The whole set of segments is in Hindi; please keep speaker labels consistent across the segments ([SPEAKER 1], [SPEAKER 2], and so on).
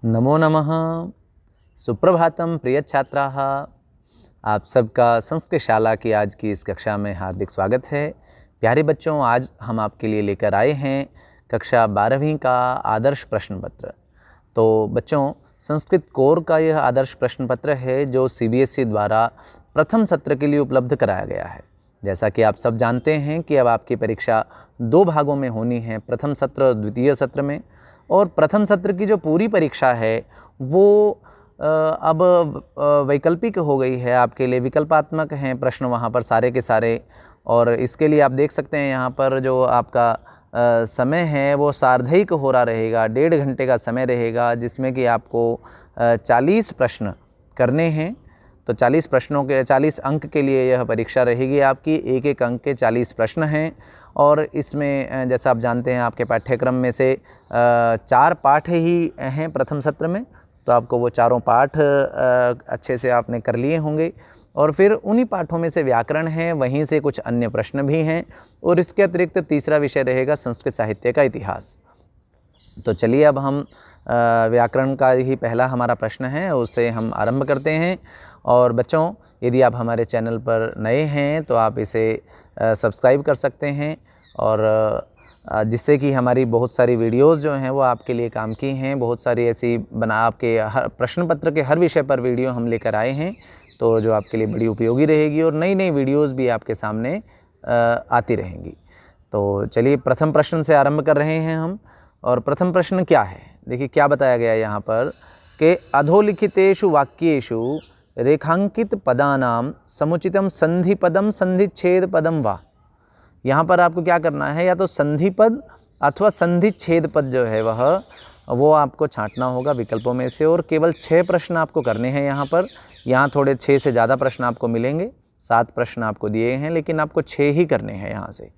[SPEAKER 1] नमो नमः। सुप्रभातम प्रिय छात्राः। आप सबका संस्कृत शाला की आज की इस कक्षा में हार्दिक स्वागत है। प्यारे बच्चों, आज हम आपके लिए लेकर आए हैं कक्षा 12वीं का आदर्श प्रश्न पत्र। तो बच्चों, संस्कृत कोर का यह आदर्श प्रश्न पत्र है जो सीबीएसई द्वारा प्रथम सत्र के लिए उपलब्ध कराया गया है। जैसा कि आप सब जानते हैं कि अब आपकी परीक्षा 2 भागों में होनी है, प्रथम सत्र और द्वितीय सत्र में। और प्रथम सत्र की जो पूरी परीक्षा है वो अब वैकल्पिक हो गई है, आपके लिए विकल्पात्मक हैं प्रश्न वहाँ पर सारे के सारे। और इसके लिए आप देख सकते हैं यहाँ पर जो आपका समय है वो सार्धैक हो रहा रहेगा, 1.5 घंटे का समय रहेगा, जिसमें कि आपको 40 प्रश्न करने हैं। तो 40 प्रश्नों के 40 अंक के लिए यह परीक्षा रहेगी आपकी। एक एक अंक के 40 प्रश्न हैं। और इसमें जैसा आप जानते हैं आपके पाठ्यक्रम में से 4 पाठ ही हैं प्रथम सत्र में, तो आपको वो चारों पाठ अच्छे से आपने कर लिए होंगे। और फिर उन्हीं पाठों में से व्याकरण है, वहीं से कुछ अन्य प्रश्न भी हैं। और इसके अतिरिक्त तीसरा विषय रहेगा संस्कृत साहित्य का इतिहास। तो चलिए अब हम व्याकरण का ही पहला हमारा प्रश्न है, उससे हम आरंभ करते हैं। और बच्चों, यदि आप हमारे चैनल पर नए हैं तो आप इसे सब्सक्राइब कर सकते हैं, और जिससे कि हमारी बहुत सारी वीडियोस जो हैं वो आपके लिए काम की हैं। बहुत सारी ऐसी आपके हर प्रश्न पत्र के हर विषय पर वीडियो हम लेकर आए हैं, तो जो आपके लिए बड़ी उपयोगी रहेगी, और नई नई वीडियोस भी आपके सामने आती रहेंगी। तो चलिए प्रथम प्रश्न से आरंभ कर रहे हैं हम। और प्रथम प्रश्न क्या है, देखिए क्या बताया गया है यहाँ पर कि अधोलिखितेषु वाक्येषु रेखांकित पदानाम समुचितम संधि पदम संधिच्छेद पदम वा। यहाँ पर आपको क्या करना है, या तो संधि पद अथवा संधिच्छेद पद जो है वो आपको छांटना होगा विकल्पों में से। और केवल 6 प्रश्न आपको करने हैं यहाँ पर। यहाँ थोड़े 6 से ज़्यादा प्रश्न आपको मिलेंगे, 7 प्रश्न आपको दिए हैं, लेकिन आपको 6 ही करने हैं यहाँ से।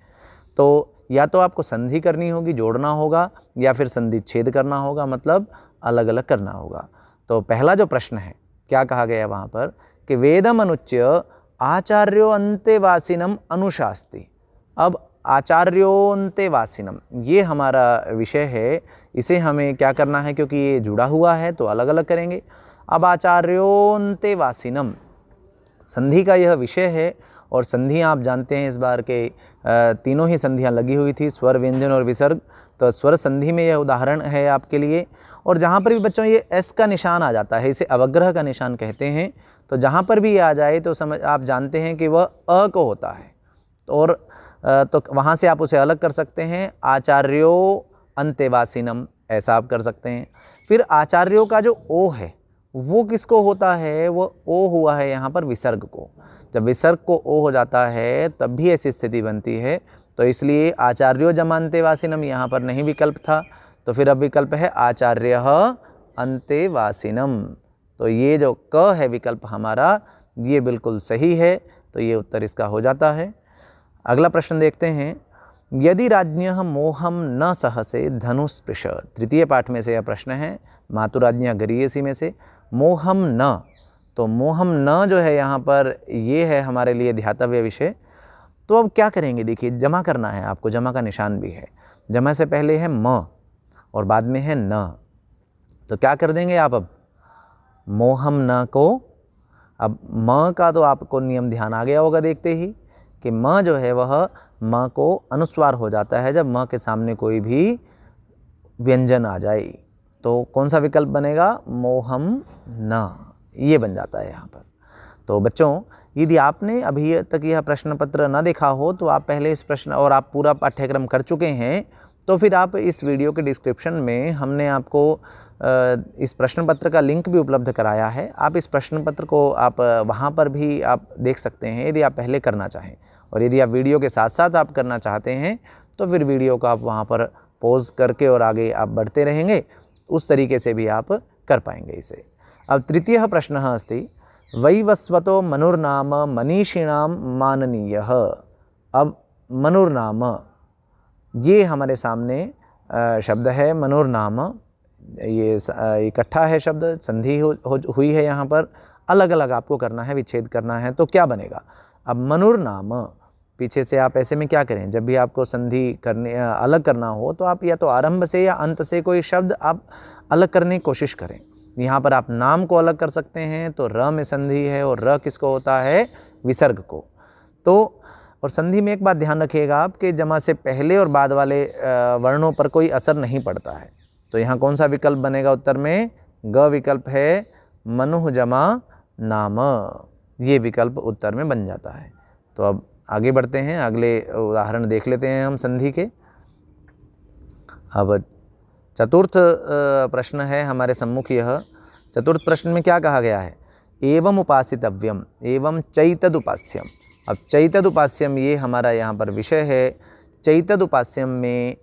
[SPEAKER 1] तो या तो आपको संधि करनी होगी, जोड़ना होगा, या फिर संधिच्छेद करना होगा, मतलब अलग अलग करना होगा। तो पहला जो प्रश्न है, क्या कहा गया वहाँ पर कि वेदम अनुच्य आचार्यो अंतेवासिनम अनुशास्ति। अब आचार्योंतेवासिनम ये हमारा विषय है, इसे हमें क्या करना है, क्योंकि ये जुड़ा हुआ है तो अलग अलग करेंगे। अब आचार्योंतेवासिनम संधि का यह विषय है, और संधियाँ आप जानते हैं इस बार के तीनों ही संधियाँ लगी हुई थी, स्वर, व्यंजन और विसर्ग। तो स्वर संधि में यह उदाहरण है आपके लिए। और जहाँ पर भी बच्चों ये एस का निशान आ जाता है, इसे अवग्रह का निशान कहते हैं, तो जहाँ पर भी आ जाए तो आप जानते हैं कि वह अ को होता है। और तो वहाँ से आप उसे अलग कर सकते हैं, आचार्यो अंतेवासिनम ऐसा आप कर सकते हैं। फिर आचार्यों का जो ओ है वो किसको होता है, वो ओ हुआ है यहाँ पर विसर्ग को। जब विसर्ग को ओ हो जाता है तब भी ऐसी स्थिति बनती है, तो इसलिए आचार्यो जमा अंतेवासिनम यहाँ पर नहीं विकल्प था। तो फिर अब विकल्प है आचार्यः अंतेवासिनम। तो ये जो क है विकल्प हमारा, ये बिल्कुल सही है, तो ये उत्तर इसका हो जाता है। अगला प्रश्न देखते हैं। यदि राज्ञः मोहम न सहसे धनुस्पृश। तृतीय पाठ में से यह प्रश्न है, मातुराज्ञा गरीयसी में से। मोहम न, तो मोहम न जो है यहाँ पर ये है हमारे लिए ध्यातव्य विषय। तो अब क्या करेंगे, देखिए जमा करना है आपको, जमा का निशान भी है। जमा से पहले है म और बाद में है न, तो क्या कर देंगे आप, अब मोहम न को, अब म का तो आपको नियम ध्यान आ गया होगा देखते ही कि म जो है वह म को अनुस्वार हो जाता है जब म के सामने कोई भी व्यंजन आ जाए। तो कौन सा विकल्प बनेगा, मोहम न, ये बन जाता है यहाँ पर। तो बच्चों, यदि आपने अभी तक यह प्रश्न पत्र न देखा हो तो आप पहले इस प्रश्न, और आप पूरा पाठ्यक्रम कर चुके हैं, तो फिर आप इस वीडियो के डिस्क्रिप्शन में हमने आपको इस प्रश्न पत्र का लिंक भी उपलब्ध कराया है। आप इस प्रश्न पत्र को आप वहाँ पर भी आप देख सकते हैं यदि आप पहले करना चाहें। और यदि आप वीडियो के साथ साथ आप करना चाहते हैं तो फिर वीडियो को आप वहाँ पर पॉज करके और आगे आप बढ़ते रहेंगे, उस तरीके से भी आप कर पाएंगे इसे। अब तृतीय प्रश्न अस्ति वैवस्वतो मनुर्नाम मनीषिणां माननीयः। अब मनुर्नाम ये हमारे सामने शब्द है, मनुर्नाम ये इकट्ठा है शब्द, संधि हुई है यहाँ पर, अलग अलग आपको करना है, विच्छेद करना है। तो क्या बनेगा, अब मनुर्नाम पीछे से आप ऐसे में क्या करें, जब भी आपको संधि करने अलग करना हो तो आप या तो आरंभ से या अंत से कोई शब्द आप अलग करने की कोशिश करें। यहाँ पर आप नाम को अलग कर सकते हैं, तो र में संधि है और र किसको होता है, विसर्ग को। तो और संधि में एक बात ध्यान रखिएगा आप कि जमा से पहले और बाद वाले वर्णों पर कोई असर नहीं पड़ता है। तो यहाँ कौन सा विकल्प बनेगा उत्तर में, ग विकल्प है, मनुः जमा नाम, ये विकल्प उत्तर में बन जाता है। तो अब आगे बढ़ते हैं, अगले उदाहरण देख लेते हैं हम संधि के। अब चतुर्थ प्रश्न है हमारे सम्मुख। यह चतुर्थ प्रश्न में क्या कहा गया है, एवं उपासितव्यम एवं चैतदुपास्यम। अब चैतदुपास्यम ये हमारा यहाँ पर विषय है। चैतदुपास्यम में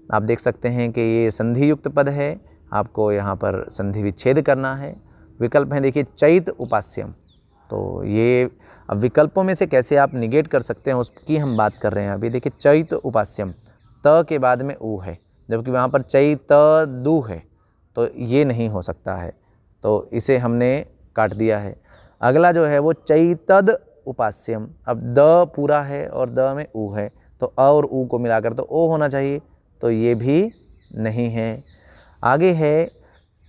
[SPEAKER 1] आप देख सकते हैं कि ये संधि युक्त पद है, आपको यहाँ पर संधि विच्छेद करना है। विकल्प हैं देखिए चैत उपास्यम, तो ये अब विकल्पों में से कैसे आप निगेट कर सकते हैं उसकी हम बात कर रहे हैं अभी। देखिए चैत उपास्यम, त के बाद में ऊ है, जबकि वहाँ पर चैतदु है, तो ये नहीं हो सकता है, तो इसे हमने काट दिया है। अगला जो है वो चैतद उपास्यम, अब द पूरा है और द में ऊ है, तो अ और ऊ को मिलाकर तो ओ होना चाहिए, तो ये भी नहीं है। आगे है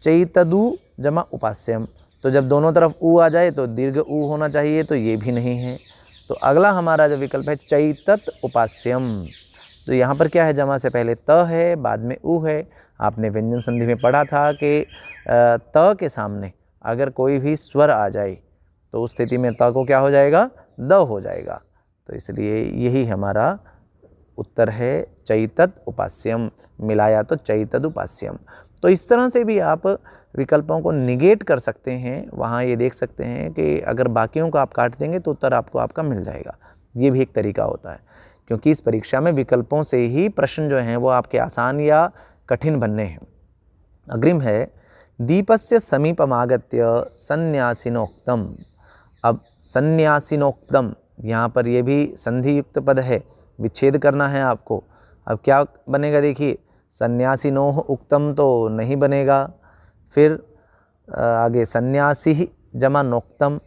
[SPEAKER 1] चैतदु जमा उपास्यम, तो जब दोनों तरफ ऊ आ जाए तो दीर्घ ऊ होना चाहिए, तो ये भी नहीं है। तो अगला हमारा जो विकल्प है चैतत उपास्यम, तो यहाँ पर क्या है, जमा से पहले त है, बाद में ऊ है। आपने व्यंजन संधि में पढ़ा था कि त के सामने अगर कोई भी स्वर आ जाए तो उस स्थिति में त को क्या हो जाएगा, द हो जाएगा। तो इसलिए यही हमारा उत्तर है चैतत उपास्यम, मिलाया तो चैतद उपास्यम। तो इस तरह से भी आप विकल्पों को निगेट कर सकते हैं। वहाँ ये देख सकते हैं कि अगर बाकियों को आप काट देंगे तो उत्तर आपको आपका मिल जाएगा। ये भी एक तरीका होता है, क्योंकि इस परीक्षा में विकल्पों से ही प्रश्न जो हैं वो आपके आसान या कठिन बनने हैं। अग्रिम है दीपस्य समीपमागत्य संन्यासिनोक्तम। अब संन्यासिनोक्तम, यहाँ पर ये भी संधि युक्त पद है, विच्छेद करना है आपको। अब क्या बनेगा, देखिए संन्यासिनोह उक्तम तो नहीं बनेगा, फिर आगे सन्यासी जमा नोक्तम,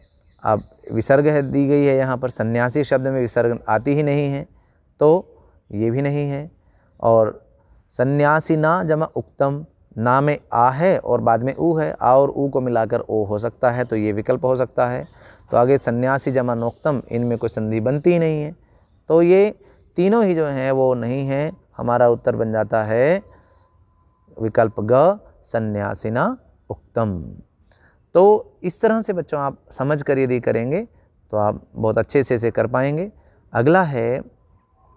[SPEAKER 1] अब विसर्ग है दी गई है यहाँ पर, सन्यासी शब्द में विसर्ग आती ही नहीं है, तो ये भी नहीं है। और सन्यासिना जमा उक्तम, ना में आ है और बाद में ऊ है, आ और ऊ को मिलाकर ओ हो सकता है, तो ये विकल्प हो सकता है। तो आगे सन्यासी जमा नोक्तम, इनमें कोई संधि बनती ही नहीं है, तो ये तीनों ही जो हैं वो नहीं है। हमारा उत्तर बन जाता है विकल्प ग, सन्यासिना उक्तम। तो इस तरह से बच्चों आप समझ कर यदि करेंगे तो आप बहुत अच्छे से इसे कर पाएंगे। अगला है,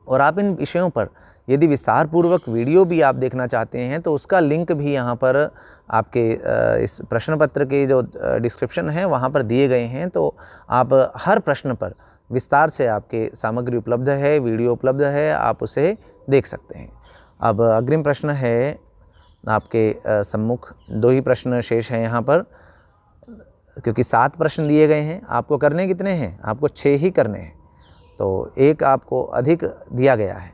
[SPEAKER 1] और आप इन विषयों पर यदि विस्तार पूर्वक वीडियो भी आप देखना चाहते हैं तो उसका लिंक भी यहाँ पर आपके इस प्रश्न पत्र के जो डिस्क्रिप्शन है वहाँ पर दिए गए हैं, तो आप हर प्रश्न पर विस्तार से आपके सामग्री उपलब्ध है, वीडियो उपलब्ध है, आप उसे देख सकते हैं। अब अग्रिम प्रश्न है आपके सम्मुख, 2 ही प्रश्न शेष हैं यहाँ पर, क्योंकि 7 प्रश्न दिए गए हैं। आपको करने कितने हैं, आपको 6 ही करने हैं, तो एक आपको अधिक दिया गया है।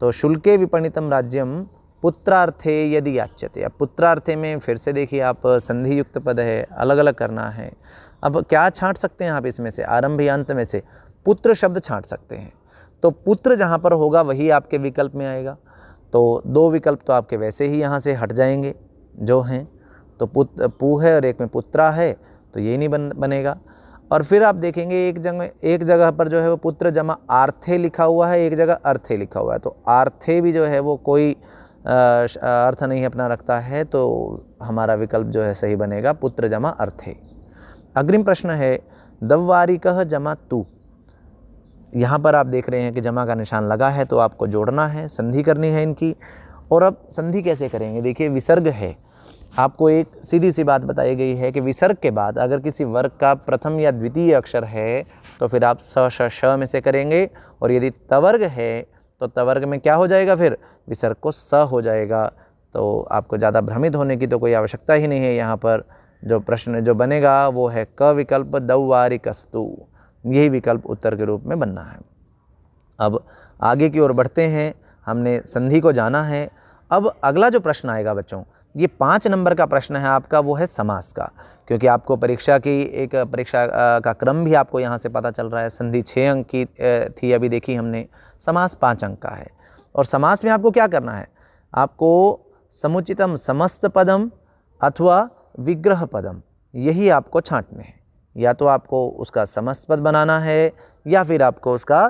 [SPEAKER 1] तो शुल्के विपणितम राज्यम पुत्रार्थे यदि याच्यते। अब पुत्रार्थे में फिर से देखिए आप संधि युक्त पद है, अलग अलग करना है। अब क्या छांट सकते हैं आप इसमें से, आरंभ या अंत में से पुत्र शब्द छांट सकते हैं, तो पुत्र जहाँ पर होगा वही आपके विकल्प में आएगा। तो 2 विकल्प तो आपके वैसे ही यहाँ से हट जाएंगे जो हैं, तो पू है और एक में पुत्रा है, तो ये नहीं बनेगा। और फिर आप देखेंगे एक जगह पर जो है वो पुत्र जमा आर्थे लिखा हुआ है, एक जगह अर्थे लिखा हुआ है, तो आर्थे भी जो है वो कोई अर्थ नहीं अपना रखता है, तो हमारा विकल्प जो है सही बनेगा पुत्र जमा अर्थे। अग्रिम प्रश्न है दव्वारिकः जमा तू। यहाँ पर आप देख रहे हैं कि जमा का निशान लगा है, तो आपको जोड़ना है, संधि करनी है इनकी। और अब संधि कैसे करेंगे, देखिए विसर्ग है, आपको एक सीधी सी बात बताई गई है कि विसर्ग के बाद अगर किसी वर्ग का प्रथम या द्वितीय अक्षर है तो फिर आप स श श में से करेंगे, और यदि तवर्ग है तो तवर्ग में क्या हो जाएगा, फिर विसर्ग को स हो जाएगा। तो आपको ज़्यादा भ्रमित होने की तो कोई आवश्यकता ही नहीं है। यहाँ पर जो प्रश्न जो बनेगा वो है क विकल्प दव्वारिकस्तु, यही विकल्प उत्तर के रूप में बनना है। अब आगे की ओर बढ़ते हैं, हमने संधि को जाना है। अब अगला जो प्रश्न आएगा बच्चों, ये 5 नंबर का प्रश्न है आपका, वो है समास का, क्योंकि आपको परीक्षा का क्रम भी आपको यहाँ से पता चल रहा है। संधि 6 अंक की थी, अभी देखी हमने, समास 5 अंक का है। और समास में आपको क्या करना है, आपको समुचितम समस्त पदम अथवा विग्रह पदम, यही आपको छांटने हैं। या तो आपको उसका समस्त पद बनाना है या फिर आपको उसका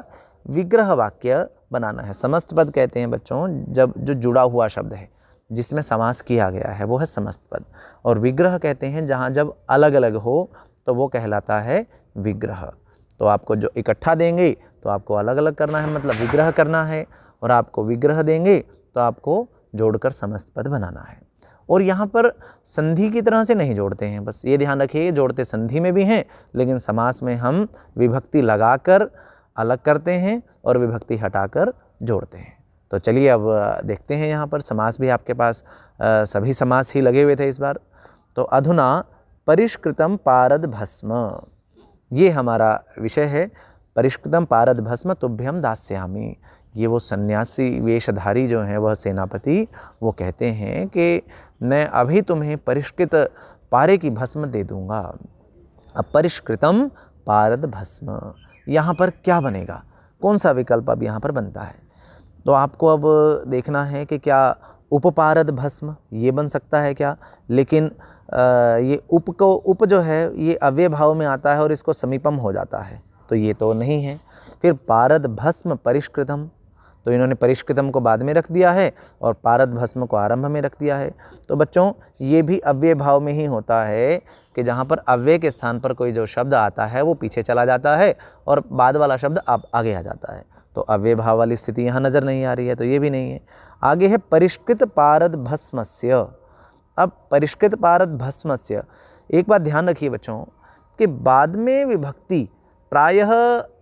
[SPEAKER 1] विग्रह वाक्य बनाना है। समस्त पद कहते हैं बच्चों जब जो जुड़ा हुआ शब्द है, जिसमें समास किया गया है, वो है समस्त पद। और विग्रह कहते हैं जहाँ जब अलग अलग हो तो वो कहलाता है विग्रह। तो आपको जो इकट्ठा देंगे तो आपको अलग अलग करना है, मतलब विग्रह करना है, और आपको विग्रह देंगे तो आपको जोड़कर समस्त पद बनाना है। और यहाँ पर संधि की तरह से नहीं जोड़ते हैं, बस ये ध्यान रखिए, जोड़ते संधि में भी हैं, लेकिन समास में हम विभक्ति लगाकर अलग करते हैं और विभक्ति हटाकर जोड़ते हैं। तो चलिए अब देखते हैं, यहाँ पर समास भी आपके पास सभी समास ही लगे हुए थे इस बार। तो अधुना परिष्कृतम पारद भस्म, ये हमारा विषय है। परिष्कृतम पारद भस्म तुभ्यम दास्यामि, ये वो सन्यासी वेशधारी जो हैं, वह सेनापति, वो कहते हैं कि मैं अभी तुम्हें परिष्कृत पारे की भस्म दे दूंगा। अब परिष्कृतम पारद भस्म, यहाँ पर क्या बनेगा, कौन सा विकल्प अब यहाँ पर बनता है? तो आपको अब देखना है कि क्या उपपारद भस्म ये बन सकता है क्या, लेकिन ये उप जो है ये अव्यय भाव में आता है और इसको समीपम हो जाता है, तो ये तो नहीं है। फिर पारद भस्म परिष्कृतम, तो इन्होंने परिष्कृतम को बाद में रख दिया है और पारद भस्म को आरंभ में रख दिया है। तो बच्चों ये भी अव्यय भाव में ही होता है कि जहाँ पर अव्यय के स्थान पर कोई जो शब्द आता है वो पीछे चला जाता है और बाद वाला शब्द आगे आ जाता है। तो अव्यय भाव वाली स्थिति यहाँ नज़र नहीं आ रही है, तो ये भी नहीं है। आगे है परिष्कृत पारद भस्मस्य। अब परिष्कृत पारद भस्मस्य, एक बात ध्यान रखिए बच्चों कि बाद में विभक्ति, प्रायः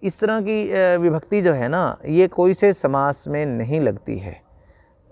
[SPEAKER 1] इस तरह की विभक्ति जो है ना, ये कोई से समास में नहीं लगती है।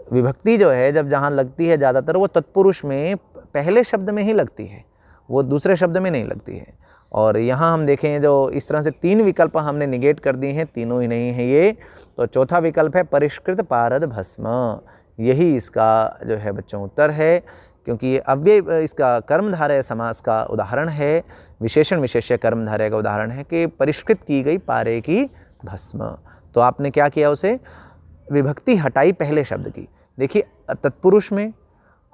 [SPEAKER 1] विभक्ति जो है जब जहाँ लगती है ज़्यादातर वो तत्पुरुष में पहले शब्द में ही लगती है, वो दूसरे शब्द में नहीं लगती है। और यहाँ हम देखें जो इस तरह से 3 विकल्प हमने निगेट कर दिए हैं, तीनों ही नहीं है ये। तो चौथा विकल्प है परिष्कृत पारद भस्म, यही इसका जो है बच्चों उत्तर है, क्योंकि ये अव्यय इसका कर्मधारय समास का उदाहरण है, विशेषण विशेष्य कर्मधारय का उदाहरण है कि परिष्कृत की गई पारे की भस्म। तो आपने क्या किया, उसे विभक्ति हटाई पहले शब्द की। देखिए तत्पुरुष में,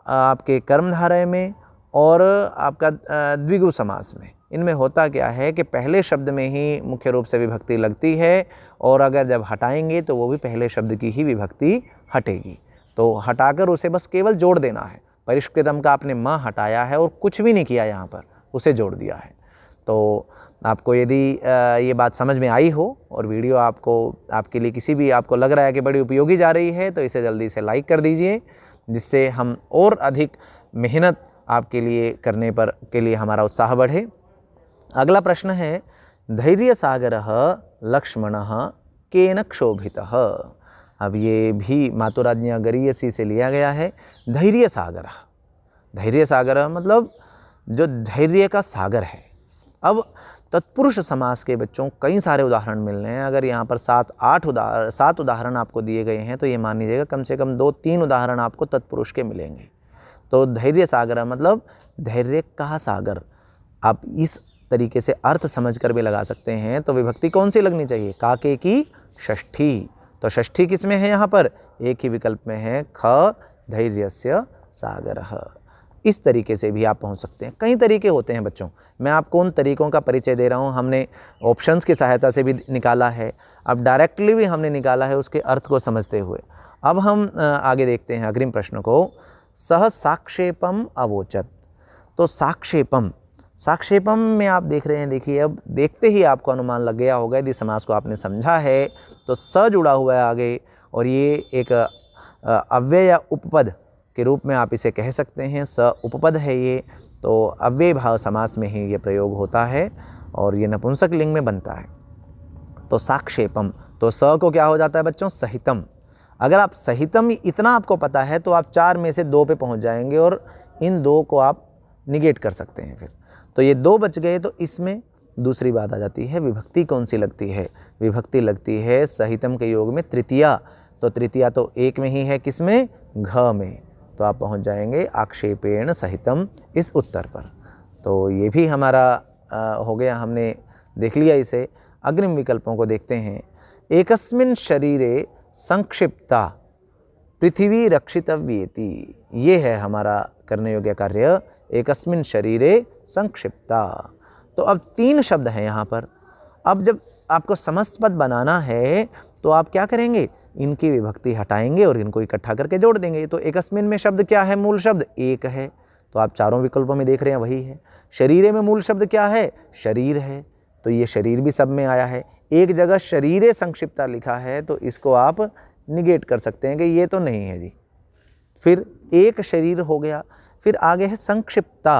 [SPEAKER 1] आपके कर्मधारय में और आपका द्विगु समास में, इनमें होता क्या है कि पहले शब्द में ही मुख्य रूप से विभक्ति लगती है, और अगर जब हटाएंगे तो वो भी पहले शब्द की ही विभक्ति हटेगी। तो हटाकर उसे बस केवल जोड़ देना है। परिष्कृतम का आपने माँ हटाया है और कुछ भी नहीं किया, यहाँ पर उसे जोड़ दिया है। तो आपको यदि ये बात समझ में आई हो और वीडियो आपके लिए किसी भी आपको लग रहा है कि बड़ी उपयोगी जा रही है, तो इसे जल्दी से लाइक कर दीजिए, जिससे हम और अधिक मेहनत आपके लिए करने के लिए हमारा उत्साह बढ़े। अगला प्रश्न है, धैर्य सागरः लक्ष्मणः केन क्षोभितः। अब ये भी मातुराज्ञा गरीयसी से लिया गया है। धैर्य सागरः, धैर्य सागरः मतलब जो धैर्य का सागर है। अब तत्पुरुष समास के बच्चों कई सारे उदाहरण मिल रहे हैं। अगर यहाँ पर 7 उदाहरण आपको दिए गए हैं, तो ये मान लीजिएगा कम से कम 2-3 उदाहरण आपको तत्पुरुष के मिलेंगे। तो धैर्य सागर मतलब धैर्य का सागर, आप इस तरीके से अर्थ समझकर भी लगा सकते हैं। तो विभक्ति कौन सी लगनी चाहिए, काके की षष्ठी। तो षष्ठी किस में है, यहाँ पर एक ही विकल्प में है, ख धैर्यस्य सागरः। इस तरीके से भी आप पहुँच सकते हैं। कई तरीके होते हैं बच्चों, मैं आपको उन तरीकों का परिचय दे रहा हूँ। हमने ऑप्शंस की सहायता से भी निकाला है, अब डायरेक्टली भी हमने निकाला है उसके अर्थ को समझते हुए। अब हम आगे देखते हैं अग्रिम प्रश्न को। सह साक्षेपम अवोचत। तो साक्षेपम में आप देख रहे हैं, देखिए अब देखते ही आपको अनुमान लग गया होगा, यदि समास को आपने समझा है तो स जुड़ा हुआ है आगे, और ये एक अव्यय या उपपद के रूप में आप इसे कह सकते हैं। स उपपद है ये, तो अव्यय भाव समास में ही ये प्रयोग होता है और ये नपुंसक लिंग में बनता है। तो साक्षेपम, तो स को क्या हो जाता है बच्चों, सहितम। अगर आप सहितम इतना आपको पता है तो आप 4 में से 2 पे पहुंच जाएंगे और इन 2 को आप निगेट कर सकते हैं। फिर तो ये 2 बच गए। तो इसमें दूसरी बात आ जाती है, विभक्ति कौन सी लगती है, विभक्ति लगती है सहितम के योग में तृतीया। तो तृतीया तो एक में ही है, किसमें, घ में। तो आप पहुंच जाएंगे आक्षेपेण सहितम इस उत्तर पर। तो ये भी हमारा हो गया, हमने देख लिया इसे। अग्रिम विकल्पों को देखते हैं। एकस्मिन् शरीरे संक्षिप्ता पृथ्वी रक्षितव्येति, ये है हमारा करने योग्य कार्य, एकस्मिन् शरीरे संक्षिप्ता। तो अब 3 शब्द हैं यहाँ पर। अब जब आपको समस्त पद बनाना है तो आप क्या करेंगे, इनकी विभक्ति हटाएंगे और इनको इकट्ठा करके जोड़ देंगे। तो एकस्मिन् में शब्द क्या है, मूल शब्द एक है, तो आप चारों विकल्पों में देख रहे हैं वही है। शरीरे में मूल शब्द क्या है, शरीर है, तो ये शरीर भी सब में आया है। एक जगह शरीरे संक्षिप्ता लिखा है तो इसको आप निगेट कर सकते हैं कि ये तो नहीं है जी। फिर एक शरीर हो गया, फिर आगे है संक्षिप्ता।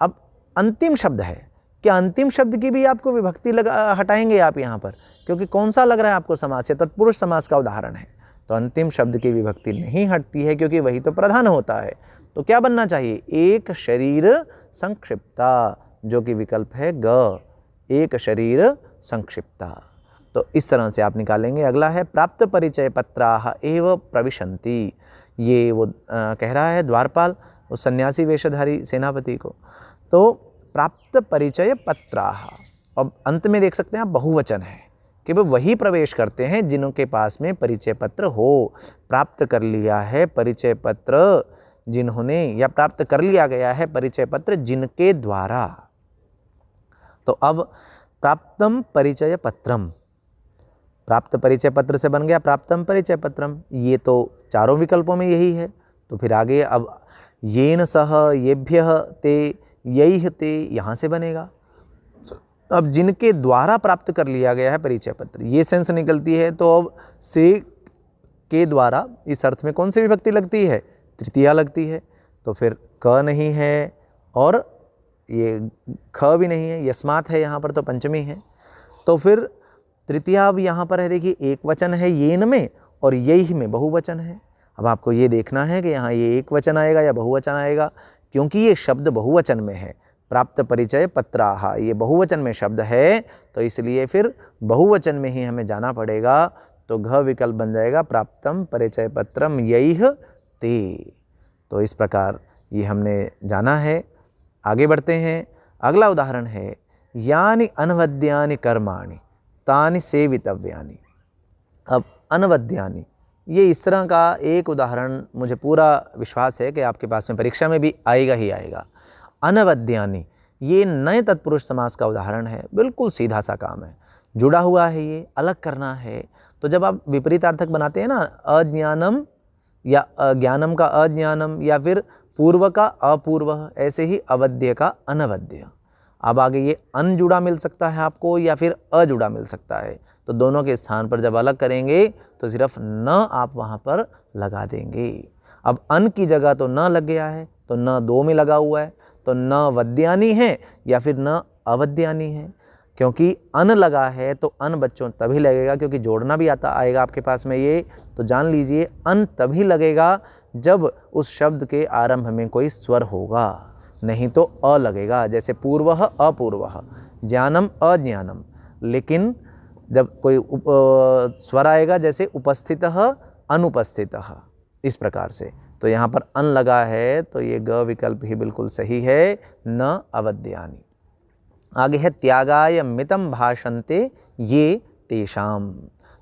[SPEAKER 1] अब अंतिम शब्द है, क्या अंतिम शब्द की भी आपको विभक्ति हटाएंगे आप यहाँ पर, क्योंकि कौन सा लग रहा है आपको समास, या तत्पुरुष समास का उदाहरण है, तो अंतिम शब्द की विभक्ति नहीं हटती है क्योंकि वही तो प्रधान होता है। तो क्या बनना चाहिए, एक शरीर संक्षिप्ता, जो कि विकल्प है ग, एक शरीर संक्षिप्ता। तो इस तरह से आप निकालेंगे। अगला है प्राप्त परिचय पत्राः एव प्रविशन्ति, ये वो कह रहा है द्वारपाल उस सन्यासी वेशधारी सेनापति को। तो प्राप्त परिचय पत्राः, अब अंत में देख सकते हैं आप बहुवचन है कि वो वही प्रवेश करते हैं जिनके पास में परिचय पत्र हो। प्राप्त कर लिया है परिचय पत्र जिन्होंने, या प्राप्त कर लिया गया है परिचय पत्र जिनके द्वारा। तो अब प्राप्तम परिचय पत्रम, प्राप्त परिचय पत्र से बन गया प्राप्तम परिचय पत्रम, ये तो चारों विकल्पों में यही है। तो फिर आगे अब येन सह येभ्यः ते यैः ते, यहाँ से बनेगा। अब जिनके द्वारा प्राप्त कर लिया गया है परिचय पत्र, ये सेंस निकलती है। तो अब से के द्वारा इस अर्थ में कौन सी विभक्ति लगती है, तृतीया लगती है। तो फिर क नहीं है और ये ख भी नहीं है, यस्मात् है यहाँ पर, तो पंचमी है। तो फिर तृतीया अब यहाँ पर है, देखिए एक वचन है येन में और यही में बहुवचन है। अब आपको ये देखना है कि यहाँ ये एक वचन आएगा या बहुवचन आएगा, क्योंकि ये शब्द बहुवचन में है। प्राप्त परिचय पत्राः, ये बहुवचन में शब्द है, तो इसलिए फिर बहुवचन में ही हमें जाना पड़ेगा। तो घ विकल्प बन जाएगा प्राप्तम परिचय पत्रम यैः ते। तो इस प्रकार ये हमने जाना है। आगे बढ़ते हैं। अगला उदाहरण है यानि अनवद्यानि कर्माणि तानि सेवितव्यानि। अब अनवद्यानि, ये इस तरह का एक उदाहरण मुझे पूरा विश्वास है कि आपके पास में परीक्षा में भी आएगा ही आएगा। अनवद्यानि, ये नए तत्पुरुष समास का उदाहरण है, बिल्कुल सीधा सा काम है, जुड़ा हुआ है, ये अलग करना है। तो जब आप विपरीतार्थक बनाते हैं ना, अज्ञानम या अज्ञानम का अज्ञानम, या फिर पूर्व का अपूर्व, ऐसे ही अवध्य का अनवध्य। अब आगे ये अन जुड़ा मिल सकता है आपको या फिर अजुड़ा मिल सकता है, तो दोनों के स्थान पर जब अलग करेंगे तो सिर्फ न आप वहाँ पर लगा देंगे। अब अन की जगह तो न लग गया है, तो न दो में लगा हुआ है, तो न वद्यानी है या फिर न अवद्यानी है। क्योंकि अन लगा है तो अन बच्चों तभी लगेगा, क्योंकि जोड़ना भी आता आएगा आपके पास में ये, तो जान लीजिए अन तभी लगेगा जब उस शब्द के आरंभ में कोई स्वर होगा, नहीं तो अ लगेगा। जैसे पूर्वः अपूर्वः, ज्ञानम अज्ञानम, लेकिन जब कोई स्वर आएगा जैसे उपस्थितः अनुपस्थितः, इस प्रकार से। तो यहाँ पर अन लगा है तो ये ग विकल्प ही बिल्कुल सही है, न अवद्यानि। आगे है त्यागाय मितम भाषन्ते ये तेषाम।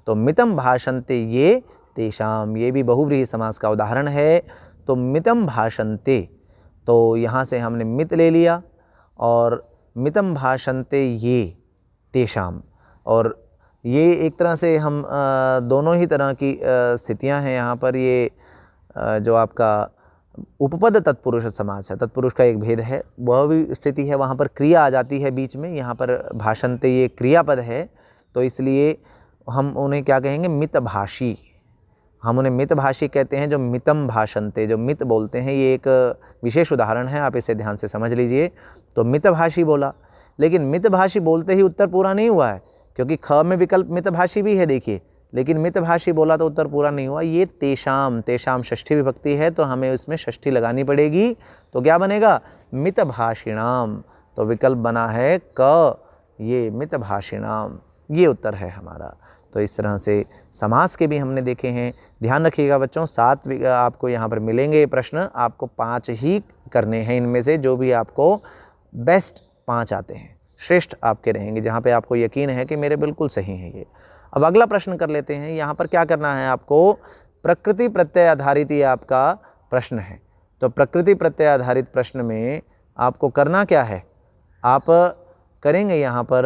[SPEAKER 1] तो मितम भाषन्ते ये तेषाम, ये भी बहुव्रीहि समास का उदाहरण है। तो मितम भाषन्ते, तो यहाँ से हमने मित ले लिया और मितम भाषन्ते ये तेषाम, और ये एक तरह से हम दोनों ही तरह की स्थितियां हैं यहाँ पर। ये जो आपका उपपद तत्पुरुष समास है, तत्पुरुष का एक भेद है, वह भी स्थिति है, वहाँ पर क्रिया आ जाती है बीच में। यहाँ पर भाषन्ते ये क्रियापद है, तो इसलिए हम उन्हें क्या कहेंगे, मितभाषी। हम उन्हें मितभाषी कहते हैं, जो मितम भाषन्ते, जो मित बोलते हैं। ये एक विशेष उदाहरण है, आप इसे ध्यान से समझ लीजिए। तो मितभाषी बोला, लेकिन मितभाषी बोलते ही उत्तर पूरा नहीं हुआ है, क्योंकि ख में विकल्प मितभाषी भी है देखिए, लेकिन मितभाषी बोला तो उत्तर पूरा नहीं हुआ। ये तेषाम, तेषाम षष्ठी विभक्ति है, तो हमें उसमें षष्ठी लगानी पड़ेगी। तो क्या बनेगा, मितभाषिणाम। तो विकल्प बना है क, ये मितभाषिणाम, ये उत्तर है हमारा। तो इस तरह से समास के भी हमने देखे हैं। ध्यान रखिएगा बच्चों, 7 आपको यहाँ पर मिलेंगे प्रश्न, आपको 5 ही करने हैं इनमें से, जो भी आपको बेस्ट 5 आते हैं, श्रेष्ठ आपके रहेंगे, जहाँ पे आपको यकीन है कि मेरे बिल्कुल सही हैं ये। अब अगला प्रश्न कर लेते हैं। यहाँ पर क्या करना है आपको, प्रकृति प्रत्यय आधारित ये आपका प्रश्न है। तो प्रकृति प्रत्यय आधारित प्रश्न में आपको करना क्या है, आप करेंगे यहाँ पर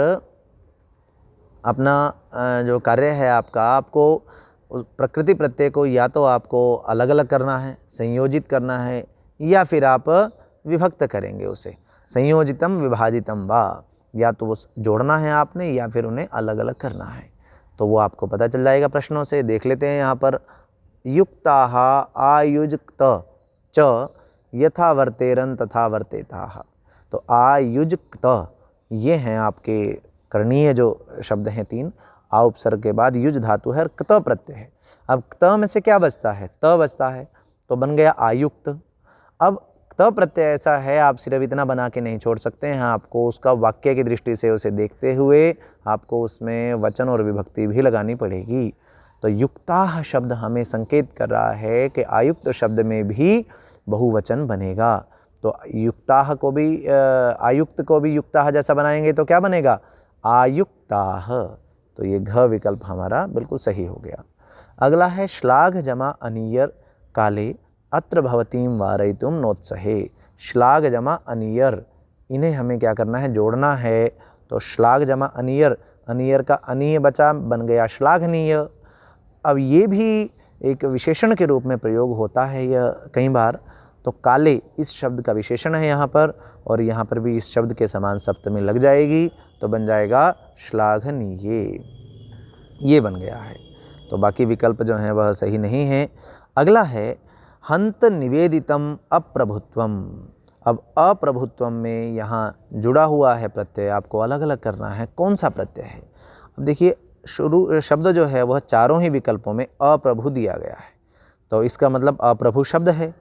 [SPEAKER 1] अपना जो कार्य है आपका, आपको उस प्रकृति प्रत्यय को या तो आपको अलग अलग करना है, संयोजित करना है, या फिर आप विभक्त करेंगे उसे, संयोजितम विभाजितम वा, या तो वो जोड़ना है आपने या फिर उन्हें अलग अलग करना है। तो वो आपको पता चल जाएगा प्रश्नों से। देख लेते हैं यहाँ पर, युक्ताः आयुक्त च यथा वर्तेरन तथा वर्तेताः। तो आयुक्त ये हैं आपके करणीय जो शब्द हैं 3। आ उपसर्ग के बाद युज धातु है और क्त प्रत्यय है। अब क्त में से क्या बचता है, त बचता है, तो बन गया आयुक्त। अब क्त प्रत्यय ऐसा है, आप सिर्फ इतना बना के नहीं छोड़ सकते हैं, आपको उसका वाक्य की दृष्टि से उसे देखते हुए आपको उसमें वचन और विभक्ति भी लगानी पड़ेगी। तो युक्ताः शब्द हमें संकेत कर रहा है कि आयुक्त शब्द में भी बहुवचन बनेगा। तो युक्ताः को भी आयुक्त को भी युक्ताः जैसा बनाएंगे तो क्या बनेगा, आयुक्ताः। तो ये घ विकल्प हमारा बिल्कुल सही हो गया। अगला है श्लाघ जमा अनियर काले अत्र भवतीं वारयितुं नोत्सहे। श्लाघ जमा अनियर, इन्हें हमें क्या करना है, जोड़ना है। तो श्लाघ जमा अनियर, अनियर का अनीय बचा, बन गया श्लाघनीय। अब ये भी एक विशेषण के रूप में प्रयोग होता है यह कई बार। तो काले इस शब्द का विशेषण है यहाँ पर, और यहाँ पर भी इस शब्द के समान सप्तमी लग जाएगी, तो बन जाएगा श्लाघनीय। ये बन गया है। तो बाकी विकल्प जो हैं वह सही नहीं है। अगला है हंत निवेदितम अप्रभुत्वम। अब अप्रभुत्वम में यहाँ जुड़ा हुआ है प्रत्यय, आपको अलग अलग करना है कौन सा प्रत्यय है। अब देखिए, शुरू शब्द जो है वह चारों ही विकल्पों में अप्रभु दिया गया है, तो इसका मतलब अप्रभु शब्द है।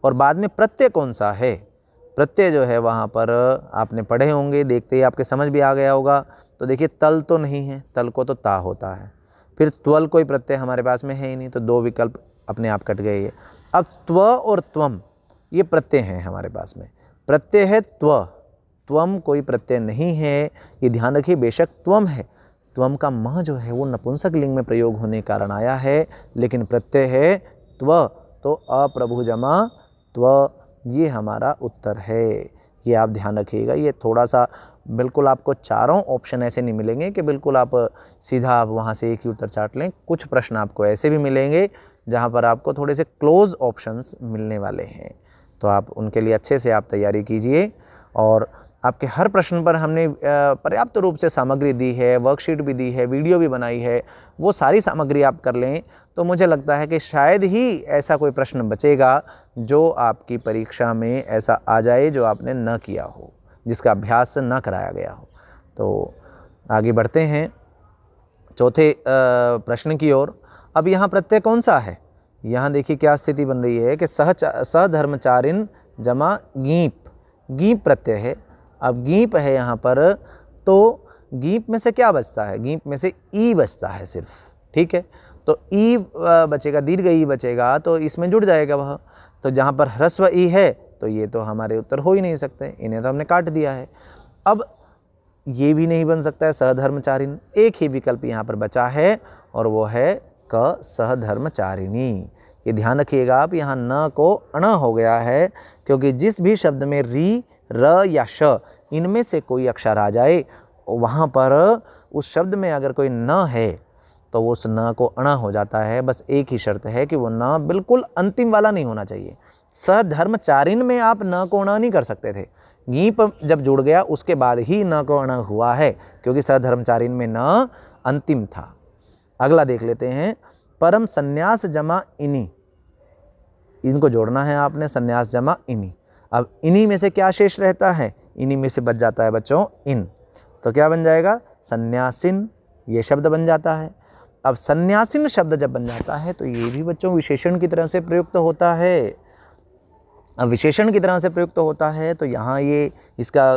[SPEAKER 1] और बाद में प्रत्यय कौन सा है, प्रत्यय जो है वहाँ पर आपने पढ़े होंगे, देखते ही आपके समझ भी आ गया होगा। तो देखिए, तल तो नहीं है, तल को तो ता होता है, फिर त्वल कोई प्रत्यय हमारे पास में है ही नहीं, तो 2 विकल्प अपने आप कट गए। अब त्व और त्वम ये प्रत्यय हैं हमारे पास में। प्रत्यय है त्व, त्वम कोई प्रत्यय नहीं है, ये ध्यान रखिए। बेशक त्वम है, त्वम का म जो है वो नपुंसक लिंग में प्रयोग होने के कारण आया है, लेकिन प्रत्यय है त्व, तो अप्रभु जमा त्व, ये हमारा उत्तर है। ये आप ध्यान रखिएगा। ये थोड़ा सा बिल्कुल आपको चारों ऑप्शन ऐसे नहीं मिलेंगे कि बिल्कुल आप सीधा आप वहाँ से एक ही उत्तर चाट लें। कुछ प्रश्न आपको ऐसे भी मिलेंगे जहाँ पर आपको थोड़े से क्लोज ऑप्शंस मिलने वाले हैं, तो आप उनके लिए अच्छे से आप तैयारी कीजिए। और आपके हर प्रश्न पर हमने पर्याप्त रूप से सामग्री दी है, वर्कशीट भी दी है, वीडियो भी बनाई है। वो सारी सामग्री आप कर लें तो मुझे लगता है कि शायद ही ऐसा कोई प्रश्न बचेगा जो आपकी परीक्षा में ऐसा आ जाए जो आपने न किया हो, जिसका अभ्यास न कराया गया हो। तो आगे बढ़ते हैं चौथे प्रश्न की ओर। अब यहाँ प्रत्यय कौन सा है, यहाँ देखिए क्या स्थिति बन रही है कि सधर्मचारिन जमा गीप, गीप प्रत्यय है। अब गीप है यहाँ पर, तो गीप में से क्या बचता है, गीप में से ई बचता है सिर्फ, ठीक है। तो ई बचेगा, दीर्घ ई बचेगा, तो इसमें जुड़ जाएगा वह। तो जहाँ पर ह्रस्व ई है तो ये तो हमारे उत्तर हो ही नहीं सकते, इन्हें तो हमने काट दिया है। अब ये भी नहीं बन सकता है सहधर्मचारिणी, एक ही विकल्प यहाँ पर बचा है और वो है क सहधर्मचारिणी। ये ध्यान रखिएगा आप, यहाँ न को अण हो गया है, क्योंकि जिस भी शब्द में री, र या श इनमें से कोई अक्षर आ जाए, वहाँ पर उस शब्द में अगर कोई न है तो उस न को अण हो जाता है। बस एक ही शर्त है कि वो न बिल्कुल अंतिम वाला नहीं होना चाहिए। सधर्मचारिण में आप न को अण नहीं कर सकते थे, गीप जब जुड़ गया उसके बाद ही न को अण हुआ है, क्योंकि सधर्मचारिण में न अंतिम था। अगला देख लेते हैं, परम संन्यास जमा इनी, इनको जोड़ना है आपने, संन्यास जमा इनी। अब इन्हीं में से क्या शेष रहता है, इन्हीं में से बच जाता है बच्चों इन, तो क्या बन जाएगा, संन्यासिन, ये शब्द बन जाता है। अब संन्यासिन शब्द जब बन जाता है तो ये भी बच्चों विशेषण की तरह से प्रयुक्त होता है। अब विशेषण की तरह से प्रयुक्त होता है तो यहाँ ये इसका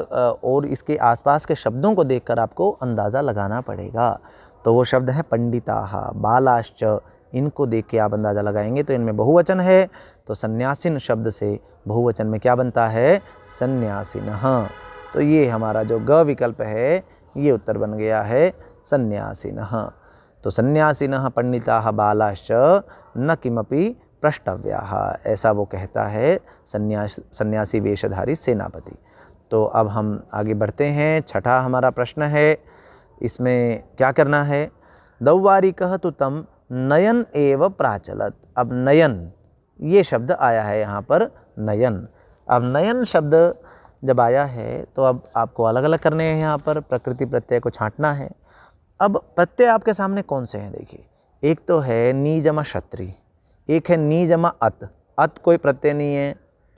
[SPEAKER 1] और इसके आसपास के शब्दों को देखकर आपको अंदाज़ा लगाना पड़ेगा। तो वो शब्द है पंडिताः, बालाश्च। इनको देख के आप अंदाज़ा लगाएंगे तो इनमें बहुवचन है, तो सन्यासिन शब्द से बहुवचन में क्या बनता है, सन्यासिनः। तो ये हमारा जो ग विकल्प है ये उत्तर बन गया है सन्यासिनः। तो सन्यासिनः पंडिताः बालाश्च न किमपि प्रष्टव्याः, ऐसा वो कहता है सन्यासी वेशधारी सेनापति। तो अब हम आगे बढ़ते हैं। छठा हमारा प्रश्न है, इसमें क्या करना है, दौवारिकः तु तं नयन एव प्राचलत। अब नयन ये शब्द आया है यहाँ पर, नयन। अब नयन शब्द जब आया है तो अब आपको अलग अलग करने हैं, यहाँ पर प्रकृति प्रत्यय को छांटना है। अब प्रत्यय आपके सामने कौन से हैं देखिए, एक तो है नी जमा क्षत्री, एक है नी जमा अत। अत कोई प्रत्यय नहीं है,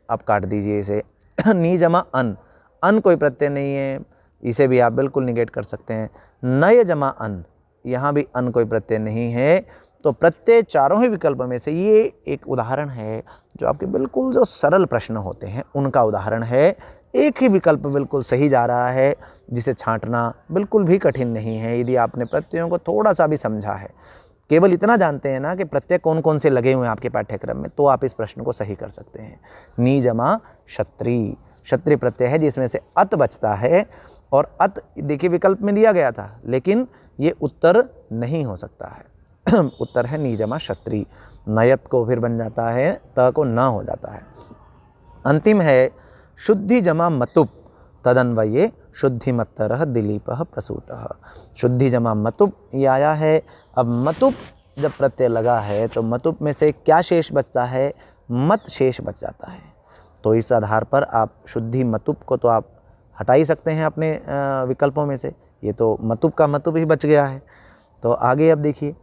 [SPEAKER 1] आप काट दीजिए इसे। नी जमा अन, अन कोई प्रत्यय नहीं है, इसे भी आप बिल्कुल निगेट कर सकते हैं। नय जमा अन, यहाँ भी अन कोई प्रत्यय नहीं है। तो प्रत्यय चारों ही विकल्प में से ये एक उदाहरण है जो आपके बिल्कुल जो सरल प्रश्न होते हैं उनका उदाहरण है। एक ही विकल्प बिल्कुल सही जा रहा है, जिसे छांटना बिल्कुल भी कठिन नहीं है यदि आपने प्रत्ययों को थोड़ा सा भी समझा है। केवल इतना जानते हैं ना कि प्रत्यय कौन कौन से लगे हुए हैं आपके पाठ्यक्रम में, तो आप इस प्रश्न को सही कर सकते हैं। नी जमा क्षत्री, क्षत्रिय प्रत्यय है जिसमें से अत बचता है, और अत देखिए विकल्प में दिया गया था लेकिन ये उत्तर नहीं हो सकता है। उत्तर है नी जमा क्षत्री। नयत को फिर बन जाता है, त को न हो जाता है। अंतिम है शुद्धि जमा मतुप, तदन्वये शुद्धिमत्तरः दिलीपः प्रसूतः। शुद्धि जमा मतुप ये आया है। अब मतुप जब प्रत्यय लगा है तो मतुप में से क्या शेष बचता है, मत शेष बच जाता है। तो इस आधार पर आप शुद्धि मतुप को तो आप हटा ही सकते हैं अपने विकल्पों में से, ये तो मतुप का मतुप ही बच गया है। तो आगे अब देखिए,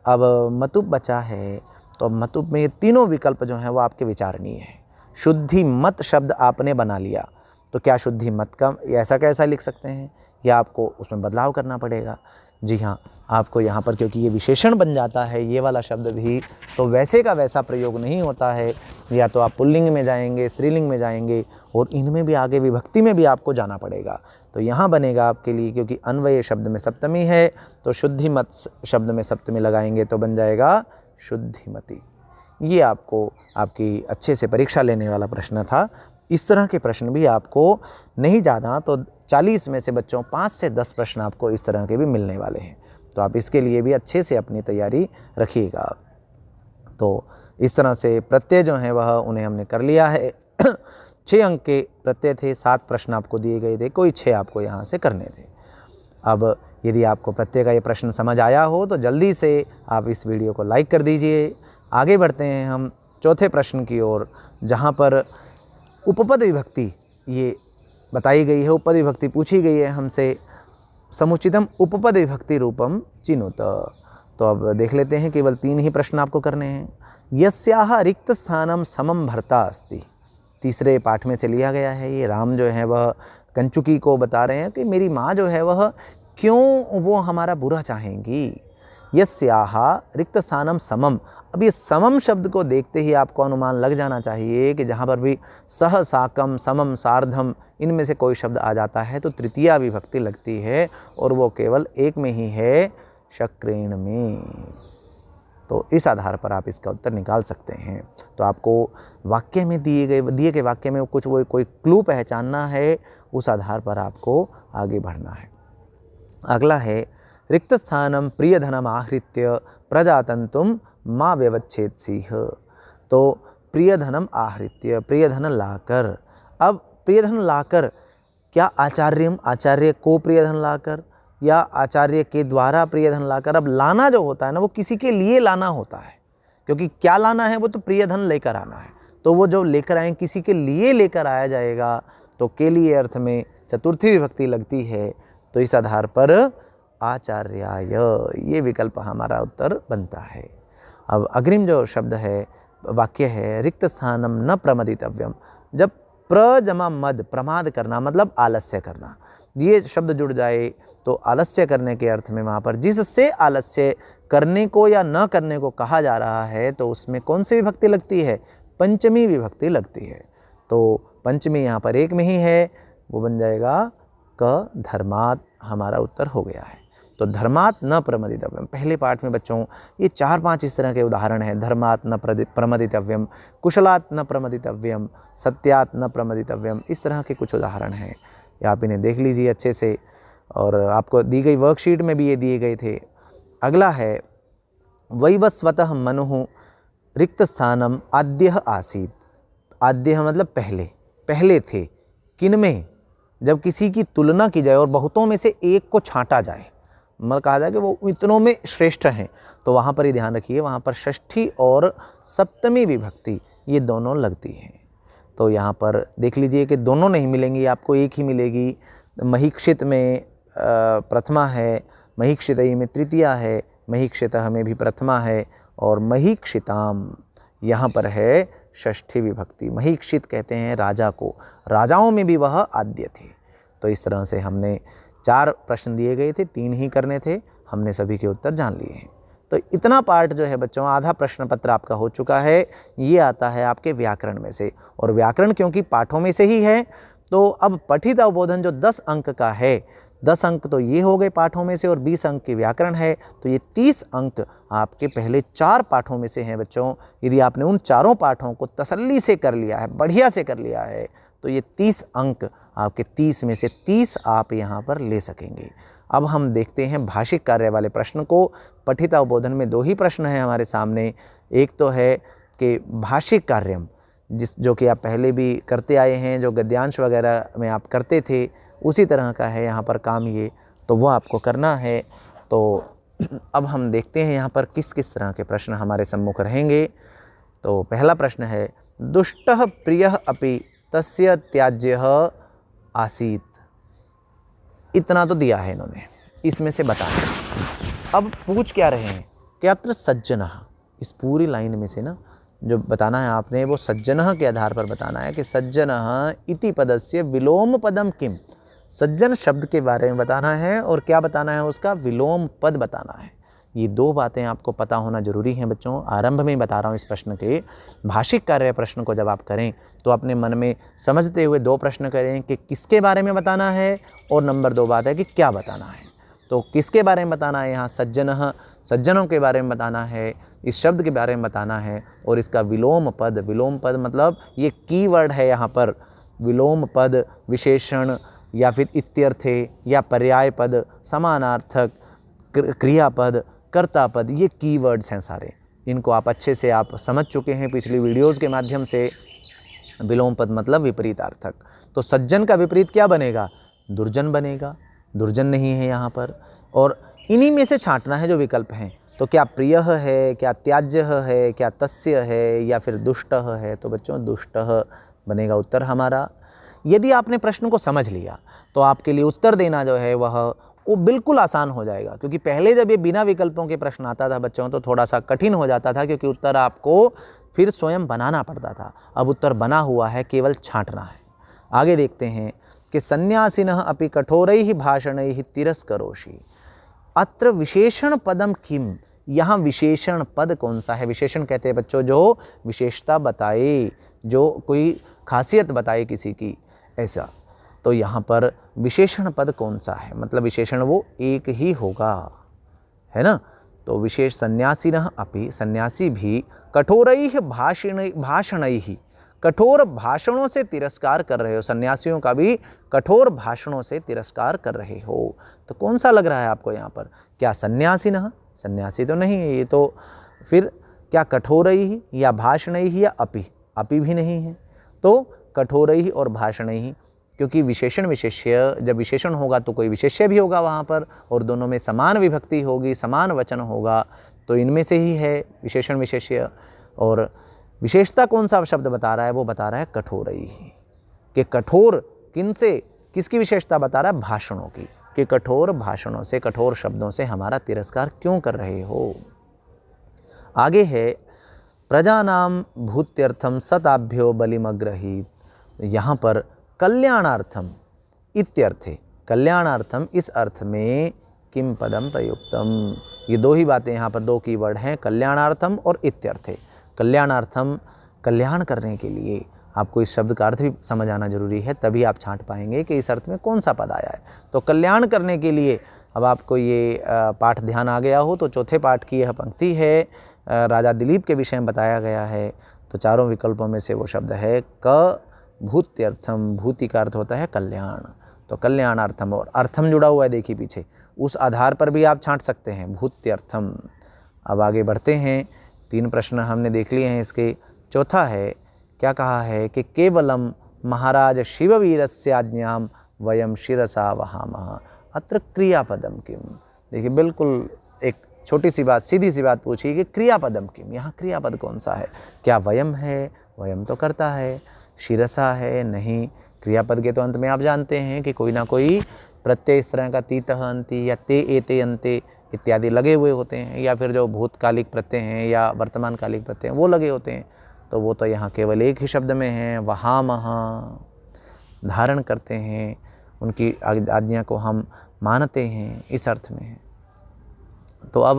[SPEAKER 1] अब मतुप बचा है तो मतुप में ये तीनों विकल्प जो हैं वो आपके विचारणीय हैं। शुद्धि मत शब्द आपने बना लिया, तो क्या शुद्धि मत का ऐसा कैसा लिख सकते हैं, या आपको उसमें बदलाव करना पड़ेगा। जी हाँ, आपको यहाँ पर क्योंकि ये विशेषण बन जाता है ये वाला शब्द भी, तो वैसे का वैसा प्रयोग नहीं होता है। या तो आप पुल्लिंग में जाएंगे, स्त्रीलिंग में जाएंगे, और इनमें भी आगे विभक्ति में भी आपको जाना पड़ेगा। तो यहाँ बनेगा आपके लिए, क्योंकि अन्वय शब्द में सप्तमी है तो शुद्धि मत शब्द में सप्तमी लगाएंगे तो बन जाएगा शुद्धिमती। ये आपको आपकी अच्छे से परीक्षा लेने वाला प्रश्न था। इस तरह के प्रश्न भी आपको नहीं ज़्यादा तो 40 में से बच्चों 5 से 10 प्रश्न आपको इस तरह के भी मिलने वाले हैं। तो आप इसके लिए भी अच्छे से अपनी तैयारी रखिएगा। तो इस तरह से प्रत्यय जो हैं वह उन्हें हमने कर लिया है। 6 अंक के प्रत्यय थे, 7 प्रश्न आपको दिए गए थे, कोई 6 आपको यहाँ से करने थे। अब यदि आपको प्रत्यय का ये प्रश्न समझ आया हो तो जल्दी से आप इस वीडियो को लाइक कर दीजिए। आगे बढ़ते हैं हम चौथे प्रश्न की ओर, जहाँ पर उपपद विभक्ति ये बताई गई है, उपपद विभक्ति पूछी गई है हमसे। समुचितम उपपद विभक्ति रूपम चिनुत। तो अब देख लेते हैं, केवल 3 ही प्रश्न आपको करने हैं। यस्याह रिक्त स्थानम समम भर्ता अस्ति, तीसरे पाठ में से लिया गया है। ये राम जो है वह कंचुकी को बता रहे हैं कि मेरी माँ जो है वह क्यों वो हमारा बुरा चाहेंगी। यस्याह रिक्त स्थानम समम, अब ये समम शब्द को देखते ही आपको अनुमान लग जाना चाहिए कि जहाँ पर भी सह, साकम, समम, सार्धम इनमें से कोई शब्द आ जाता है तो तृतीया विभक्ति लगती है, और वो केवल एक में ही है, शक्रेण में। तो इस आधार पर आप इसका उत्तर निकाल सकते हैं। तो आपको वाक्य में दिए गए वाक्य में कुछ वो कोई क्लू पहचानना है, उस आधार पर आपको आगे बढ़ना है। अगला है रिक्त स्थानम प्रियधनम आहृत्य प्रजातंतुम माँ व्यवच्छेदसीह। तो प्रियधनम आहृत्य, प्रियधन लाकर। अब प्रियधन लाकर, क्या आचार्य को प्रियधन लाकर, या आचार्य के द्वारा प्रियधन लाकर। अब लाना जो होता है ना वो किसी के लिए लाना होता है, क्योंकि क्या लाना है वो तो प्रियधन लेकर आना है। तो वो जो लेकर आए किसी के लिए लेकर आया जाएगा, तो के लिए अर्थ में चतुर्थी विभक्ति लगती है। तो इस आधार पर आचार्याय ये विकल्प हमारा उत्तर बनता है। अब अग्रिम जो शब्द है, वाक्य है, रिक्त स्थानम न प्रमदितव्यम। जब प्र जमा मद, प्रमाद करना मतलब आलस्य करना, ये शब्द जुड़ जाए तो आलस्य करने के अर्थ में वहाँ पर जिससे आलस्य करने को या न करने को कहा जा रहा है तो उसमें कौन सी विभक्ति लगती है, पंचमी विभक्ति लगती है। तो पंचमी यहाँ पर एक में ही है, वो बन जाएगा क धर्मात्, हमारा उत्तर हो गया है। तो तो धर्मात् न प्रमदितव्यम, पहले पाठ में बच्चों ये 4-5 इस तरह के उदाहरण हैं। धर्मात् न प्रमदितव्यम, कुशलात् न प्रमदितव्यम, सत्यात् न प्रमदितव्यम, इस तरह के कुछ उदाहरण हैं। आप इन्हें देख लीजिए अच्छे से, और आपको दी गई वर्कशीट में भी ये दिए गए थे। अगला है वैवस्वतः मनुः रिक्त स्थानम आद्यः आसीत्। आद्यः मतलब पहले, पहले थे किनमें, जब किसी की तुलना की जाए और बहुतों में से एक को छांटा जाए, मतलब कहा जाए कि वो इतनों में श्रेष्ठ हैं, तो वहाँ पर ही ध्यान रखिए, वहाँ पर षष्ठी और सप्तमी विभक्ति ये दोनों लगती हैं। तो यहाँ पर देख लीजिए कि दोनों नहीं मिलेंगी, आपको एक ही मिलेगी। महीक्षित में प्रथमा है, महीक्षितई में तृतीया है, महीक्षितः में भी प्रथमा है, और महीक्षिताम यहाँ पर है षष्ठी विभक्ति। महीक्षित कहते हैं राजा को, राजाओं में भी वह आद्य थे। तो इस तरह से हमने 4 प्रश्न दिए गए थे, 3 ही करने थे, हमने सभी के उत्तर जान लिए हैं। तो इतना पार्ट जो है बच्चों, आधा प्रश्न पत्र आपका हो चुका है। ये आता है आपके व्याकरण में से, और व्याकरण क्योंकि पाठों में से ही है, तो अब पठित अवबोधन जो 10 अंक का है, 10 अंक तो ये हो गए पाठों में से, और 20 अंक के व्याकरण है, तो ये 30 अंक आपके पहले 4 पाठों में से हैं बच्चों। यदि आपने उन चारों पाठों को तसल्ली से कर लिया है, बढ़िया से कर लिया है, तो ये 30 अंक आपके 30 में से 30 आप यहाँ पर ले सकेंगे। अब हम देखते हैं भाषिक कार्य वाले प्रश्न को। पठित अवबोधन में 2 ही प्रश्न हैं हमारे सामने। एक तो है कि भाषिक कार्यम, जो कि आप पहले भी करते आए हैं, जो गद्यांश वगैरह में आप करते थे, उसी तरह का है यहाँ पर काम ये, तो वो आपको करना है। तो अब हम देखते हैं यहाँ पर किस किस तरह के प्रश्न हमारे सम्मुख रहेंगे। तो पहला प्रश्न है दुष्टः प्रियः अपि तस्य त्याज्यः आसीत्। इतना तो दिया है इन्होंने, इसमें से बताना। अब पूछ क्या रहे हैं कि अत्र सज्जनः, इस पूरी लाइन में से ना जो बताना है आपने, वो सज्जनः के आधार पर बताना है कि सज्जनः इति पदस्य विलोम पदम किम। सज्जन शब्द के बारे में बताना है, और क्या बताना है, उसका विलोम पद बताना है। ये 2 बातें आपको पता होना जरूरी हैं बच्चों। आरंभ में ही बता रहा हूँ इस प्रश्न के। भाषिक कार्य प्रश्न को जब आप करें तो अपने मन में समझते हुए 2 प्रश्न करें कि किसके बारे में बताना है, और नंबर 2 बात है कि क्या बताना है। तो किसके बारे में बताना है, यहाँ सज्जनः, सज्जनों के बारे में बताना है, इस शब्द के बारे में बताना है, और इसका विलोम पद, विलोम पद मतलब ये कीवर्ड है यहाँ पर। विलोम पद विशेषण या फिर इत्यर्थे या पर्याय पद, समानार्थक, क्रियापद, कर्ता पद, ये कीवर्ड्स हैं सारे। इनको आप अच्छे से आप समझ चुके हैं पिछली वीडियोस के माध्यम से। विलोम पद मतलब विपरीतार्थक। तो सज्जन का विपरीत क्या बनेगा, दुर्जन बनेगा। दुर्जन नहीं है यहाँ पर, और इन्हीं में से छांटना है जो विकल्प हैं। तो क्या प्रियः है, क्या त्याज्यः है, क्या तस्य है, या फिर दुष्टः है। तो बच्चों दुष्टः बनेगा उत्तर हमारा। यदि आपने प्रश्न को समझ लिया तो आपके लिए उत्तर देना जो है वो बिल्कुल आसान हो जाएगा, क्योंकि पहले जब ये बिना विकल्पों के प्रश्न आता था बच्चों तो थोड़ा सा कठिन हो जाता था, क्योंकि उत्तर आपको फिर स्वयं बनाना पड़ता था। अब उत्तर बना हुआ है, केवल छांटना है। आगे देखते हैं कि सन्यासिनः अपि कठोरैः भाषणैः तिरस्करोषि। अत्र विशेषण पदम किम, यहाँ विशेषण पद कौन सा है। विशेषण कहते हैं बच्चों जो विशेषता बताए, जो कोई खासियत बताए किसी की, ऐसा। तो यहाँ पर विशेषण पद कौन सा है, मतलब विशेषण वो एक ही होगा, है ना। तो विशेष सन्यासिनः अपि, सन्यासी भी कठोरैः भाषणैः, कठोर भाषणों से तिरस्कार कर रहे हो। सन्यासियों का भी कठोर भाषणों से तिरस्कार कर रहे हो। तो कौन सा लग रहा है आपको यहाँ पर, क्या सन्यासिनः, सन्यासी तो नहीं है ये, तो फिर क्या कठोरैः या भाषणैः या अपि, अपि भी नहीं है। तो कठोरैः और भाषणैः, क्योंकि विशेषण विशेष्य, जब विशेषण होगा तो कोई विशेष्य भी होगा वहाँ पर, और दोनों में समान विभक्ति होगी, समान वचन होगा, तो इनमें से ही है विशेषण विशेष्य। और विशेषता कौन सा शब्द बता रहा है, वो बता रहा है कठोरैः, कि कठोर किनसे, किसकी विशेषता बता रहा है, भाषणों की, कि कठोर भाषणों से, कठोर शब्दों से हमारा तिरस्कार क्यों कर रहे हो। आगे है प्रजानाम भूत्यर्थम सताभ्यो बलिमग्रहीत। यहाँ पर कल्याणार्थम इत्यर्थे, कल्याणार्थम इस अर्थ में किम पदम प्रयुक्तम। ये 2 ही बातें यहाँ पर, 2 कीवर्ड हैं, कल्याणार्थम और इत्यर्थे। कल्याणार्थम, कल्याण करने के लिए। आपको इस शब्द का अर्थ भी समझ आना जरूरी है, तभी आप छांट पाएंगे कि इस अर्थ में कौन सा पद आया है। तो कल्याण करने के लिए अब आपको ये पाठ ध्यान आ गया हो तो चौथे पाठ की यह पंक्ति है, राजा दिलीप के विषय में बताया गया है। तो चारों विकल्पों में से वो शब्द है क भूत्यर्थम। भूति का अर्थ होता है कल्याण, तो कल्याणार्थम, और अर्थम जुड़ा हुआ है देखिए पीछे, उस आधार पर भी आप छांट सकते हैं भूत्यर्थम। अब आगे बढ़ते हैं, 3 प्रश्न हमने देख लिए हैं इसके। चौथा है, क्या कहा है कि केवलम महाराज शिववीरस्य आज्ञाम वयम शिरसा वहामः अत्र क्रियापदम किम। देखिए बिल्कुल एक छोटी सी बात, सीधी सी बात पूछी कि क्रियापदम किम, यहाँ क्रियापद कौन सा है? क्या वयम है? वयम तो करता है। शिरसा है? नहीं। क्रियापद के तो अंत में आप जानते हैं कि कोई ना कोई प्रत्यय इस तरह का तीतः अंति या ते एते अंते इत्यादि लगे हुए होते हैं, या फिर जो भूतकालिक प्रत्यय हैं या वर्तमान कालिक प्रत्यय हैं वो लगे होते हैं। तो वो तो यहाँ केवल एक ही शब्द में है, वहामः, धारण करते हैं, उनकी आज्ञा को हम मानते हैं, इस अर्थ में है। तो अब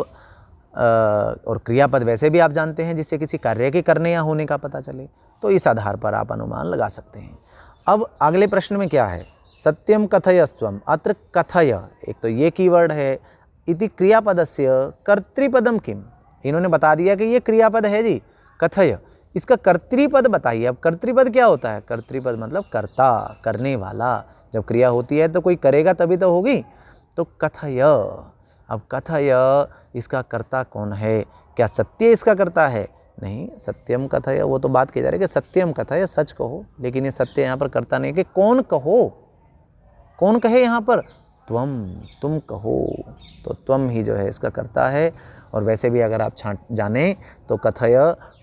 [SPEAKER 1] और क्रियापद वैसे भी आप जानते हैं जिससे किसी कार्य के करने या होने का पता चले, तो इस आधार पर आप अनुमान लगा सकते हैं। अब अगले प्रश्न में क्या है, सत्यम कथयस्त्वम, अत्र कथय, एक तो ये कीवर्ड है, इति क्रियापदस्य कर्तृपदम किम, इन्होंने बता दिया कि ये क्रियापद है जी, कथय, इसका कर्तृपद बताइए। अब कर्तृपद क्या होता है? कर्तृपद मतलब कर्ता, करने वाला। जब क्रिया होती है तो कोई करेगा तभी तो होगी, तो कथय। अब कथय, इसका कर्ता कौन है? क्या सत्य इसका कर्ता है? नहीं, सत्यम कथय वो तो बात की जा रही है कि सत्यम कथय, सच कहो, लेकिन ये सत्य यहाँ पर कर्ता नहीं कि कौन कहो, कौन कहे यहाँ पर? तुम कहो, तो तुम ही जो है इसका कर्ता है। और वैसे भी अगर आप जाने तो कथय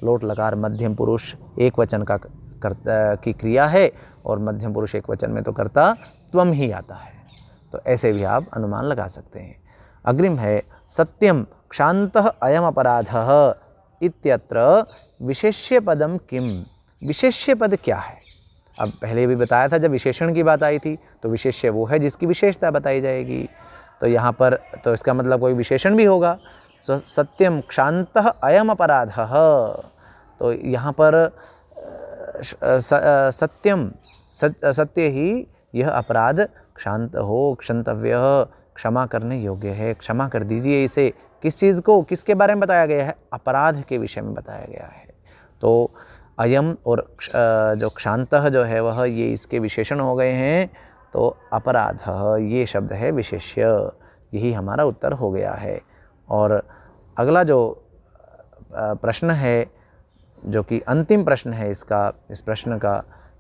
[SPEAKER 1] लोट लकार मध्यम पुरुष एक वचन का कर्ता की क्रिया है, और मध्यम पुरुष एक वचन में तो कर्ता त्वम ही आता है। तो ऐसे भी आप अनुमान लगा सकते हैं। अग्रिम है, सत्यम क्षान्तः अयम अपराधः इत्यत्र विशेष्य पदम किम। विशेष्य पद क्या है? अब पहले भी बताया था जब विशेषण की बात आई थी, तो विशेष्य वो है जिसकी विशेषता बताई जाएगी। तो यहाँ पर तो इसका मतलब कोई विशेषण भी होगा। सत्यम क्षान्तः अयम अपराधः, तो यहाँ पर सत्यम सत्य ही यह अपराध क्षांत हो, क्षंतव्य, क्षमा करने योग्य है, क्षमा कर दीजिए इसे। किस चीज़ को, किसके बारे में बताया गया है? अपराध के विषय में बताया गया है। तो अयम और जो क्षांतः जो है वह ये इसके विशेषण हो गए हैं, तो अपराधः ये शब्द है विशेष्य। यही हमारा उत्तर हो गया है। और अगला जो प्रश्न है, जो कि अंतिम प्रश्न है इसका, इस प्रश्न का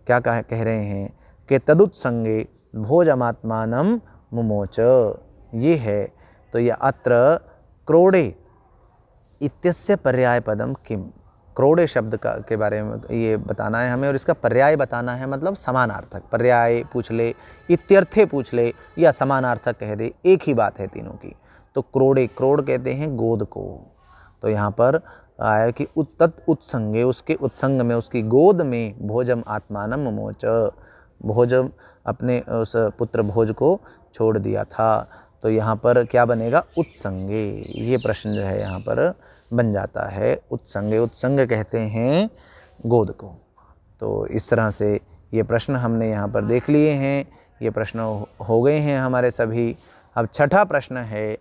[SPEAKER 1] क्या कह रहे हैं कि तदुत्संगे भोजमात्मानं मुमोच, ये है। तो यह अत्र क्रोडे इत्यस्य पर्याय पदम किम। क्रोडे शब्द के बारे में ये बताना है हमें, और इसका पर्याय बताना है, मतलब समानार्थक। पर्याय पूछ ले, इत्यर्थे पूछ ले, या समानार्थक कह दे, एक ही बात है तीनों की। तो क्रोडे, क्रोड कहते हैं गोद को। तो यहाँ पर आया कि उत्संगे, उसके उत्संग में, उसकी गोद में, भोजम आत्मानम मुमोच, भोज अपने उस पुत्र भोज को छोड़ दिया था। तो यहाँ पर क्या बनेगा? उत्संगे। ये प्रश्न जो है यहाँ पर बन जाता है उत्संगे। उत्संग कहते हैं गोद को। तो इस तरह से ये प्रश्न हमने यहाँ पर देख लिए हैं। ये प्रश्न हो गए हैं हमारे सभी। अब छठा प्रश्न है,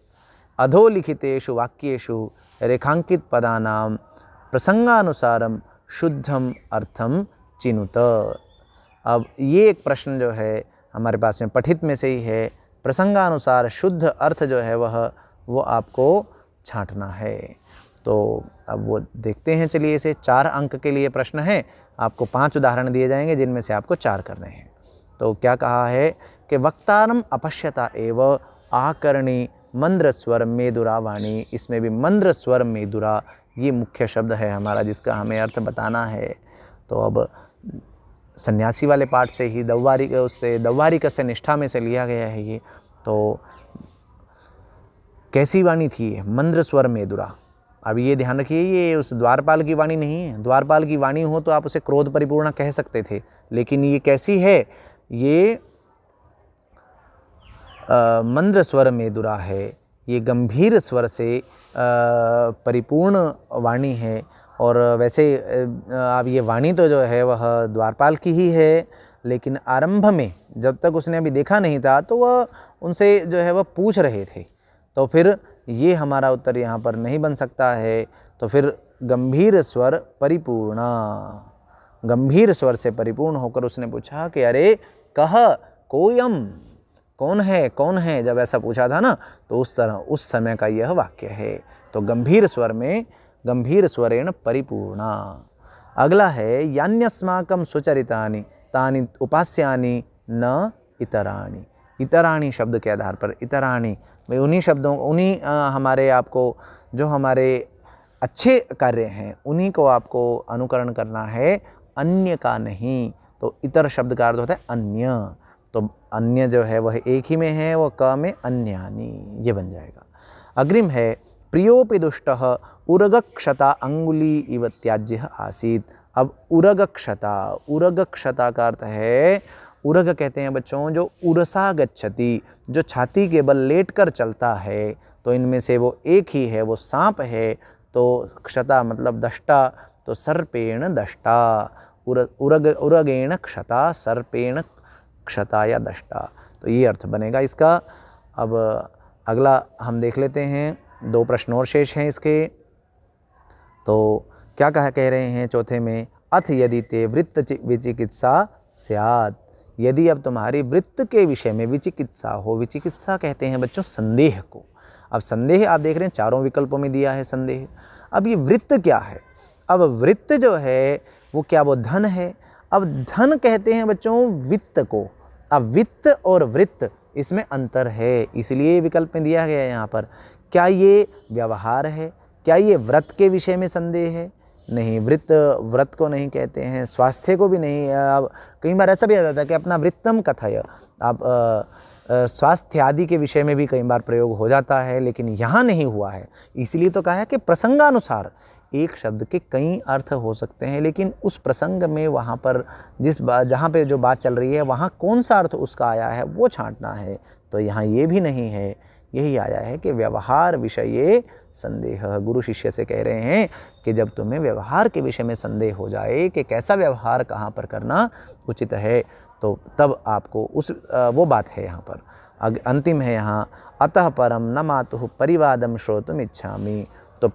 [SPEAKER 1] अधोलिखितेषु वाक्येषु रेखांकित पदानां प्रसंगानुसारम शुद्धम अर्थम चिनुत। अब ये एक प्रश्न जो है हमारे पास में पठित में से ही है। प्रसंगानुसार शुद्ध अर्थ जो है वो आपको छांटना है। तो अब वो देखते हैं, चलिए इसे। 4 अंक के लिए प्रश्न है, आपको 5 उदाहरण दिए जाएंगे जिनमें से आपको 4 करने हैं। तो क्या कहा है कि वक्तारम अपश्यता एव आकरणी मंद्र स्वर मेदुरा वाणी। इसमें भी मंद्र स्वर मेदुरा ये मुख्य शब्द है हमारा, जिसका हमें अर्थ बताना है। तो अब सन्यासी वाले पाठ से ही दव्वारिक से निष्ठा में से लिया गया है ये। तो कैसी वाणी थी? मंद्र स्वर मेदुरा। अब ये ध्यान रखिए, ये उस द्वारपाल की वाणी नहीं है। द्वारपाल की वाणी हो तो आप उसे क्रोध परिपूर्ण कह सकते थे, लेकिन ये कैसी है? ये मंद्र स्वर मेदुरा है। ये गंभीर स्वर से परिपूर्ण वाणी है। और वैसे अब ये वाणी तो जो है वह द्वारपाल की ही है, लेकिन आरंभ में जब तक उसने अभी देखा नहीं था तो वह उनसे जो है वह पूछ रहे थे, तो फिर ये हमारा उत्तर यहाँ पर नहीं बन सकता है। तो फिर गंभीर स्वर परिपूर्ण, गंभीर स्वर से परिपूर्ण होकर उसने पूछा कि अरे कह कोयम, कौन है, कौन है, जब ऐसा पूछा था ना, तो उस तरह उस समय का यह वाक्य है। तो गंभीर स्वर में गंभीर स्वरेण परिपूर्णा। अगला है यान्यस्माकं सुचरितानि तानि उपास्यानि न इतराणि। इतराणि शब्द के आधार पर इतराणि में उन्हीं शब्दों, उन्हीं हमारे आपको जो हमारे अच्छे कार्य हैं उन्हीं को आपको अनुकरण करना है, अन्य का नहीं। तो इतर शब्द का अर्थ होता है अन्य, तो अन्य जो है वह एक ही में है, वह क में अन्यानि, ये बन जाएगा। अग्रिम है प्रियोपि दुष्टः उरगक्षता अंगुली इव त्याज्य आसीत। अब उरगक्षता, उरगक्षता का अर्थ है, उरग कहते हैं बच्चों जो उरसा गच्छति, जो छाती के बल लेट कर चलता है, तो इनमें से वो एक ही है, वो सांप है। तो क्षता मतलब दष्टा, तो सर्पेण दष्टा, उरगेण क्षता सर्पेण क्षता या दष्टा, तो ये अर्थ बनेगा इसका। अब अगला हम देख लेते हैं, 2 प्रश्न और शेष हैं इसके। तो क्या कह रहे हैं चौथे में, अथ यदि ते वृत्त विचिकित्सा स्यात्। यदि अब तुम्हारी वृत्त के विषय में विचिकित्सा हो, विचिकित्सा कहते हैं बच्चों संदेह को। अब संदेह आप देख रहे हैं चारों विकल्पों में दिया है संदेह। अब ये वृत्त क्या है, अब वृत्त जो है वो क्या, वो धन है। अब धन कहते हैं बच्चों वित्त को। अब वित्त और वृत्त इसमें अंतर है, इसलिए विकल्प में दिया गया है यहाँ पर। क्या ये व्यवहार है, क्या ये व्रत के विषय में संदेह है? नहीं, व्रत को नहीं कहते हैं, स्वास्थ्य को भी नहीं। अब कई बार ऐसा भी आ जाता है कि अपना वृत्तम कथय, आप स्वास्थ्य आदि के विषय में भी कई बार प्रयोग हो जाता है, लेकिन यहाँ नहीं हुआ है। इसलिए तो कहा है कि प्रसंगानुसार एक शब्द के कई अर्थ हो सकते हैं, लेकिन उस प्रसंग में वहाँ पर जहाँ पे जो बात चल रही है वहाँ कौन सा अर्थ उसका आया है वो छांटना है। तो यहाँ ये भी नहीं है, यही आया है कि व्यवहार विषये संदेह। गुरु शिष्य से कह रहे हैं कि जब तुम्हें व्यवहार के विषय में संदेह हो जाए कि कैसा व्यवहार कहाँ पर करना उचित है, तो तब आपको वो बात है यहाँ पर। अंतिम है यहाँ, अतः परम न मातुः परिवादम श्रोतुम इच्छामि। तो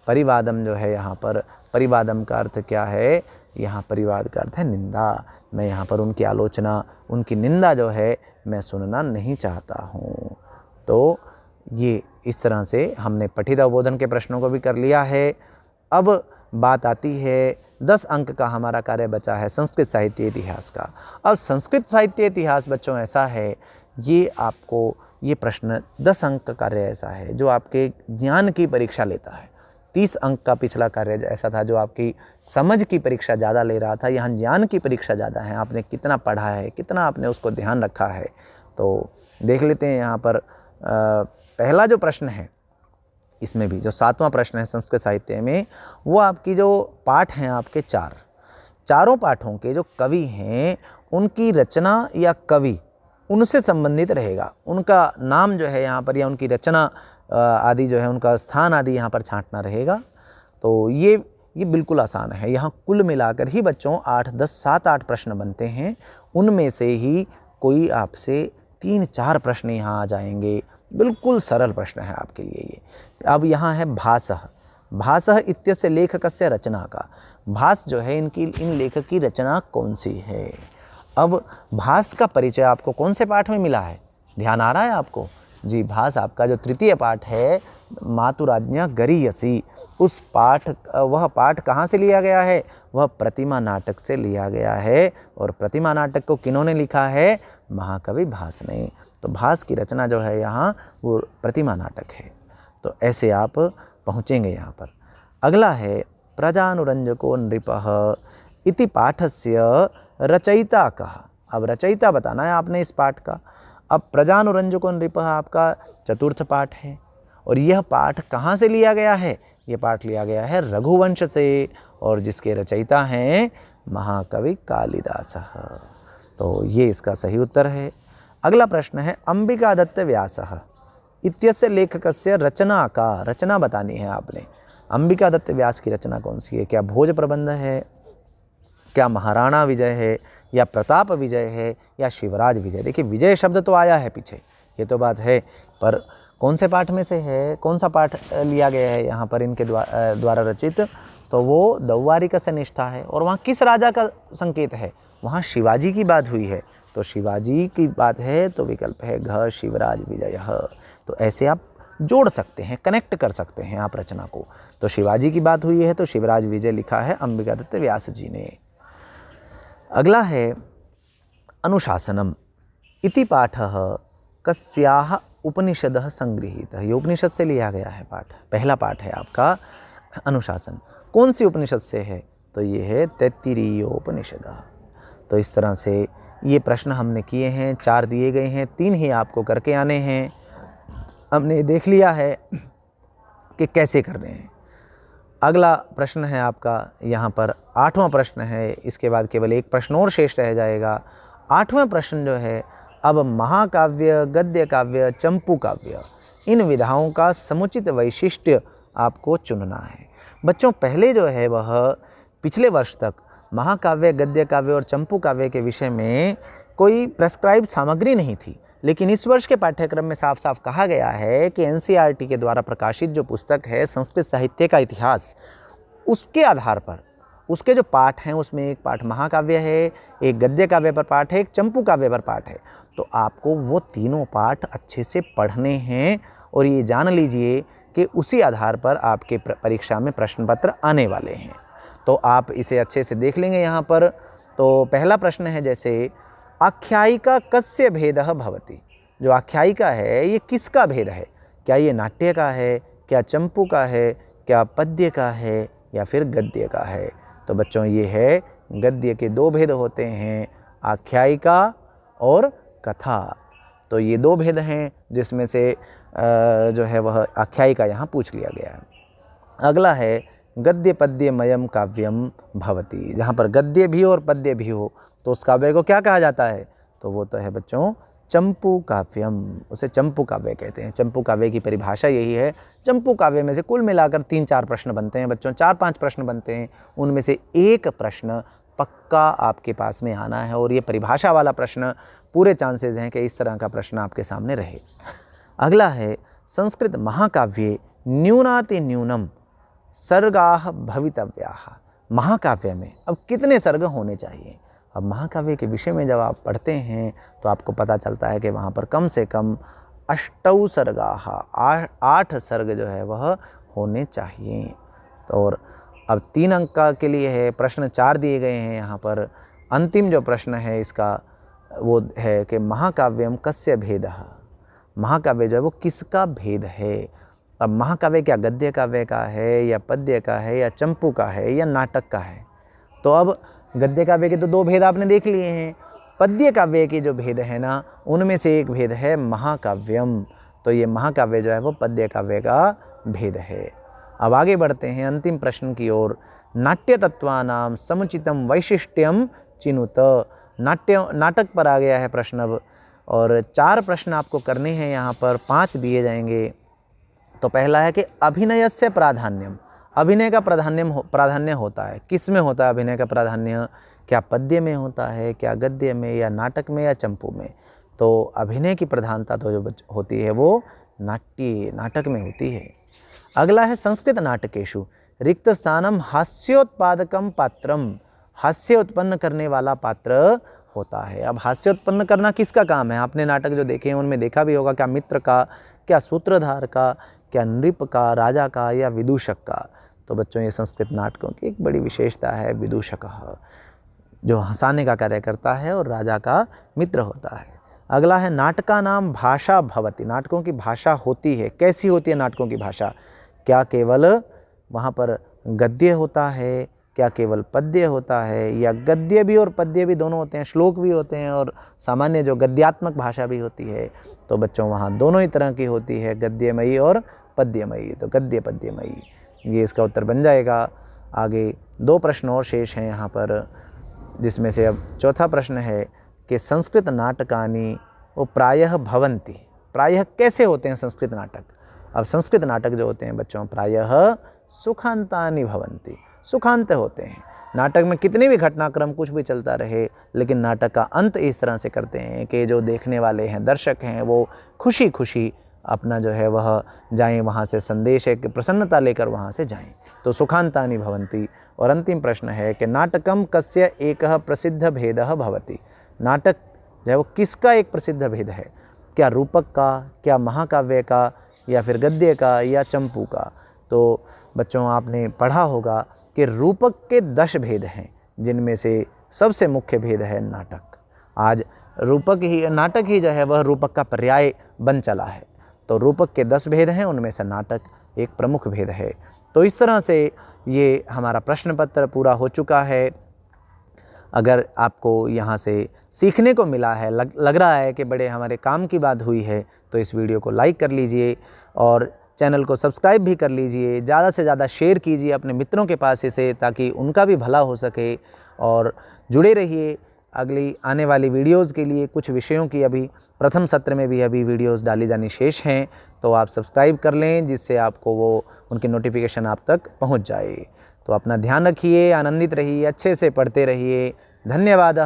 [SPEAKER 1] परिवादम जो है यहाँ पर, परिवादम का अर्थ क्या है, यहाँ परिवाद का अर्थ है निंदा। मैं यहाँ पर उनकी आलोचना, उनकी निंदा जो है मैं सुनना नहीं चाहता हूँ। तो ये इस तरह से हमने पठित अवबोधन के प्रश्नों को भी कर लिया है। अब बात आती है 10 अंक का हमारा कार्य बचा है संस्कृत साहित्य इतिहास का। अब संस्कृत साहित्य इतिहास बच्चों ऐसा है, ये आपको ये प्रश्न 10 अंक का कार्य ऐसा है जो आपके ज्ञान की परीक्षा लेता है। 30 अंक का पिछला कार्य ऐसा था जो आपकी समझ की परीक्षा ज़्यादा ले रहा था, यहाँ ज्ञान की परीक्षा ज़्यादा है। आपने कितना पढ़ा है, कितना आपने उसको ध्यान रखा है। तो देख लेते हैं यहाँ पर पहला जो प्रश्न है, इसमें भी जो 7वां प्रश्न है संस्कृत साहित्य में, वो आपकी जो पाठ हैं आपके चारों पाठों के जो कवि हैं उनकी रचना या कवि उनसे संबंधित रहेगा। उनका नाम जो है यहाँ पर या उनकी रचना आदि जो है उनका स्थान आदि यहाँ पर छांटना रहेगा। तो ये बिल्कुल आसान है। यहाँ कुल मिलाकर ही बच्चों 8, 10, 7, 8 प्रश्न बनते हैं, उनमें से ही कोई आपसे 3-4 प्रश्न यहाँ आ जाएंगे। बिल्कुल सरल प्रश्न है आपके लिए ये। अब यहाँ है भासः इत्यस्य लेखकस्य रचना का। भास जो है इन लेखक की रचना कौन सी है। अब भास का परिचय आपको कौन से पाठ में मिला है, ध्यान आ रहा है आपको? जी, भास आपका जो 3य पाठ है मातुराज्ञा गरीयसी, उस पाठ, वह पाठ कहाँ से लिया गया है? वह प्रतिमा नाटक से लिया गया है। और प्रतिमा नाटक को किन्होंने लिखा है? महाकवि भास ने। तो भास की रचना जो है यहाँ वो प्रतिमा नाटक है। तो ऐसे आप पहुँचेंगे यहाँ पर। अगला है प्रजानुरंजको नृपः इति पाठस्य रचयिता कः। अब रचयिता बताना है आपने इस पाठ का। अब प्रजानुरंजको नृपः आपका 4th पाठ है, और यह पाठ कहाँ से लिया गया है? यह पाठ लिया गया है रघुवंश से, और जिसके रचयिता हैं महाकवि कालिदासः। तो ये इसका सही उत्तर है। अगला प्रश्न है अंबिकादत्त व्यासः इत्यस्य लेखकस्य रचना का, रचना बतानी है आपने। अंबिकादत्त व्यास की रचना कौन सी है? क्या भोज प्रबंध है, क्या महाराणा विजय है या प्रताप विजय है या शिवराज विजय। देखिए विजय शब्द तो आया है पीछे, ये तो बात है, पर कौन से पाठ में से है, कौन सा पाठ लिया गया है यहाँ पर इनके द्वारा रचित, तो वो दौवारिक से निष्ठा है। और वहाँ किस राजा का संकेत है, वहाँ शिवाजी की बात हुई है, तो शिवाजी की बात है तो विकल्प है घ शिवराज विजय। तो ऐसे आप जोड़ सकते हैं, कनेक्ट कर सकते हैं आप रचना को। तो शिवाजी की बात हुई है तो शिवराज विजय लिखा है अंबिकादत्त व्यास जी ने। अगला है अनुशासनम इति पाठः कस्याः उपनिषदः संगृहीतः। ये उपनिषद से लिया गया है पाठ, पहला पाठ है आपका अनुशासन। कौन सी उपनिषद से है, तो ये है तैत्तिरीयोपनिषद। तो इस तरह से ये प्रश्न हमने किए हैं, 4 दिए गए हैं, 3 ही आपको करके आने हैं। हमने देख लिया है कि कैसे करने हैं। अगला प्रश्न है आपका यहाँ पर 8वां प्रश्न है, इसके बाद केवल एक प्रश्न और शेष रह जाएगा। 8वां प्रश्न जो है, अब महाकाव्य, गद्य काव्य, चंपू काव्य, इन विधाओं का समुचित वैशिष्ट्य आपको चुनना है। बच्चों पहले जो है वह पिछले वर्ष तक महाकाव्य, गद्य काव्य और चंपू काव्य के विषय में कोई प्रेस्क्राइब सामग्री नहीं थी, लेकिन इस वर्ष के पाठ्यक्रम में साफ साफ कहा गया है कि एनसीईआरटी के द्वारा प्रकाशित जो पुस्तक है संस्कृत साहित्य का इतिहास, उसके आधार पर उसके जो पाठ हैं उसमें एक पाठ महाकाव्य है, एक गद्य काव्य पर पाठ है, एक चंपू काव्य पर पाठ है। तो आपको वो तीनों पाठ अच्छे से पढ़ने हैं और ये जान लीजिए कि उसी आधार पर आपके परीक्षा में प्रश्न पत्र आने वाले हैं। तो आप इसे अच्छे से देख लेंगे यहाँ पर। तो पहला प्रश्न है जैसे आख्यायिका कस्य भेदः भवति। जो आख्यायिका है ये किसका भेद है, क्या ये नाट्य का है, क्या चंपू का है, क्या पद्य का है या फिर गद्य का है। तो बच्चों ये है गद्य के 2 भेद होते हैं, आख्यायिका और कथा। तो ये 2 भेद हैं जिसमें से जो है वह आख्यायिका यहाँ पूछ लिया गया है। अगला है गद्य पद्यमयम काव्यम भवति। जहाँ पर गद्य भी हो और पद्य भी हो तो उस काव्य को क्या कहा जाता है, तो वो तो है बच्चों चंपू काव्यम, उसे चंपू काव्य कहते हैं। चंपू काव्य की परिभाषा यही है। चंपू काव्य में से कुल मिलाकर 3-4 प्रश्न बनते हैं बच्चों, 4-5 प्रश्न बनते हैं, उनमें से एक प्रश्न पक्का आपके पास में आना है और ये परिभाषा वाला प्रश्न पूरे चांसेस हैं कि इस तरह का प्रश्न आपके सामने रहे। अगला है संस्कृत महाकाव्ये न्यूनातिन्यूनम सर्गाः भवितव्याः। महाकाव्य में अब कितने सर्ग होने चाहिए। अब महाकाव्य के विषय में जब आप पढ़ते हैं तो आपको पता चलता है कि वहाँ पर कम से कम 8 सर्गाः, 8 सर्ग जो है वह होने चाहिए। और अब 3 अंक के लिए है, प्रश्न 4 दिए गए हैं यहाँ पर। अंतिम जो प्रश्न है इसका वो है कि महाकाव्यम कस्य भेदः। महाकाव्य जो है वो किसका भेद है। अब महाकाव्य क्या गद्य काव्य का है या पद्य का है या चंपू का है या नाटक का है। तो अब गद्य काव्य के तो 2 भेद आपने देख लिए हैं, पद्य काव्य के जो भेद है ना उनमें से एक भेद है महाकाव्यम। तो ये महाकाव्य जो है वो पद्य काव्य का भेद है। अब आगे बढ़ते हैं अंतिम प्रश्न की ओर। नाट्य तत्वानाम समुचितम वैशिष्ट्यम चिनुत। नाटक पर आ गया है प्रश्न अब, और 4 प्रश्न आपको करने हैं यहाँ पर, 5 दिए जाएंगे। तो पहला है कि अभिनयस्य प्राधान्यम। अभिनय का प्राधान्य होता है, किस में होता है अभिनय का प्राधान्य, क्या पद्य में होता है, क्या गद्य में या नाटक में या चंपू में। तो अभिनय की प्रधानता तो जो होती है वो नाटक में होती है। अगला है संस्कृत नाटकेषु रिक्त स्थानम हास्योत्पादकम पात्रम। हास्य उत्पन्न करने वाला पात्र होता है। अब हास्य उत्पन्न करना किसका काम है, आपने नाटक जो देखे हैं उनमें देखा भी होगा, क्या मित्र का, क्या सूत्रधार का, क्या नृप का, राजा का या विदूषक का। तो बच्चों ये संस्कृत नाटकों की एक बड़ी विशेषता है, विदूषक जो हंसाने का कार्य करता है और राजा का मित्र होता है। अगला है नाटका नाम भाषा भवति। नाटकों की भाषा होती है, कैसी होती है नाटकों की भाषा, क्या केवल वहाँ पर गद्य होता है, क्या केवल पद्य होता है, या गद्य भी और पद्य भी दोनों होते हैं, श्लोक भी होते हैं और सामान्य जो गद्यात्मक भाषा भी होती है। तो बच्चों वहाँ दोनों ही तरह की होती है, गद्यमयी और पद्यमयी। तो गद्य पद्यमयी ये इसका उत्तर बन जाएगा। आगे 2 प्रश्न और शेष हैं यहाँ पर, जिसमें से अब चौथा प्रश्न है कि संस्कृत नाटकानि वो प्रायः भवन्ति। प्रायः कैसे होते हैं संस्कृत नाटक। अब संस्कृत नाटक जो होते हैं बच्चों प्रायः सुखांतानि भवन्ति, सुखांत होते हैं। नाटक में कितने भी घटनाक्रम कुछ भी चलता रहे, लेकिन नाटक का अंत इस तरह से करते हैं कि जो देखने वाले हैं, दर्शक हैं, वो खुशी खुशी अपना जो है वह जाएं, वहाँ से संदेश है कि प्रसन्नता लेकर वहाँ से जाएं। तो सुखांतानि भवन्ति। और अंतिम प्रश्न है कि नाटकम कस्य एकः प्रसिद्ध भेदः भवति। नाटक जो है वो किसका एक प्रसिद्ध भेद है? क्या रूपक का, क्या महाकाव्य का, या फिर गद्य का, या चंपू का? तो बच्चों आपने पढ़ा होगा कि रूपक के 10 भेद हैं, जिनमें से सबसे मुख्य भेद है नाटक। आज नाटक ही जो है वह रूपक का पर्याय बन चला है। तो रूपक के 10 भेद हैं, उनमें से नाटक एक प्रमुख भेद है। तो इस तरह से ये हमारा प्रश्न पत्र पूरा हो चुका है। अगर आपको यहाँ से सीखने को मिला है, लग रहा है कि बड़े हमारे काम की बात हुई है, तो इस वीडियो को लाइक कर लीजिए और चैनल को सब्सक्राइब भी कर लीजिए। ज़्यादा से ज़्यादा शेयर कीजिए अपने मित्रों के पास इसे, ताकि उनका भी भला हो सके। और जुड़े रहिए अगली आने वाली वीडियोज़ के लिए। कुछ विषयों की अभी प्रथम सत्र में भी अभी वीडियोज़ डाली जानी शेष हैं, तो आप सब्सक्राइब कर लें, जिससे आपको वो उनकी नोटिफिकेशन आप तक पहुंच जाए। तो अपना ध्यान रखिए, आनंदित रहिए, अच्छे से पढ़ते रहिए। धन्यवाद।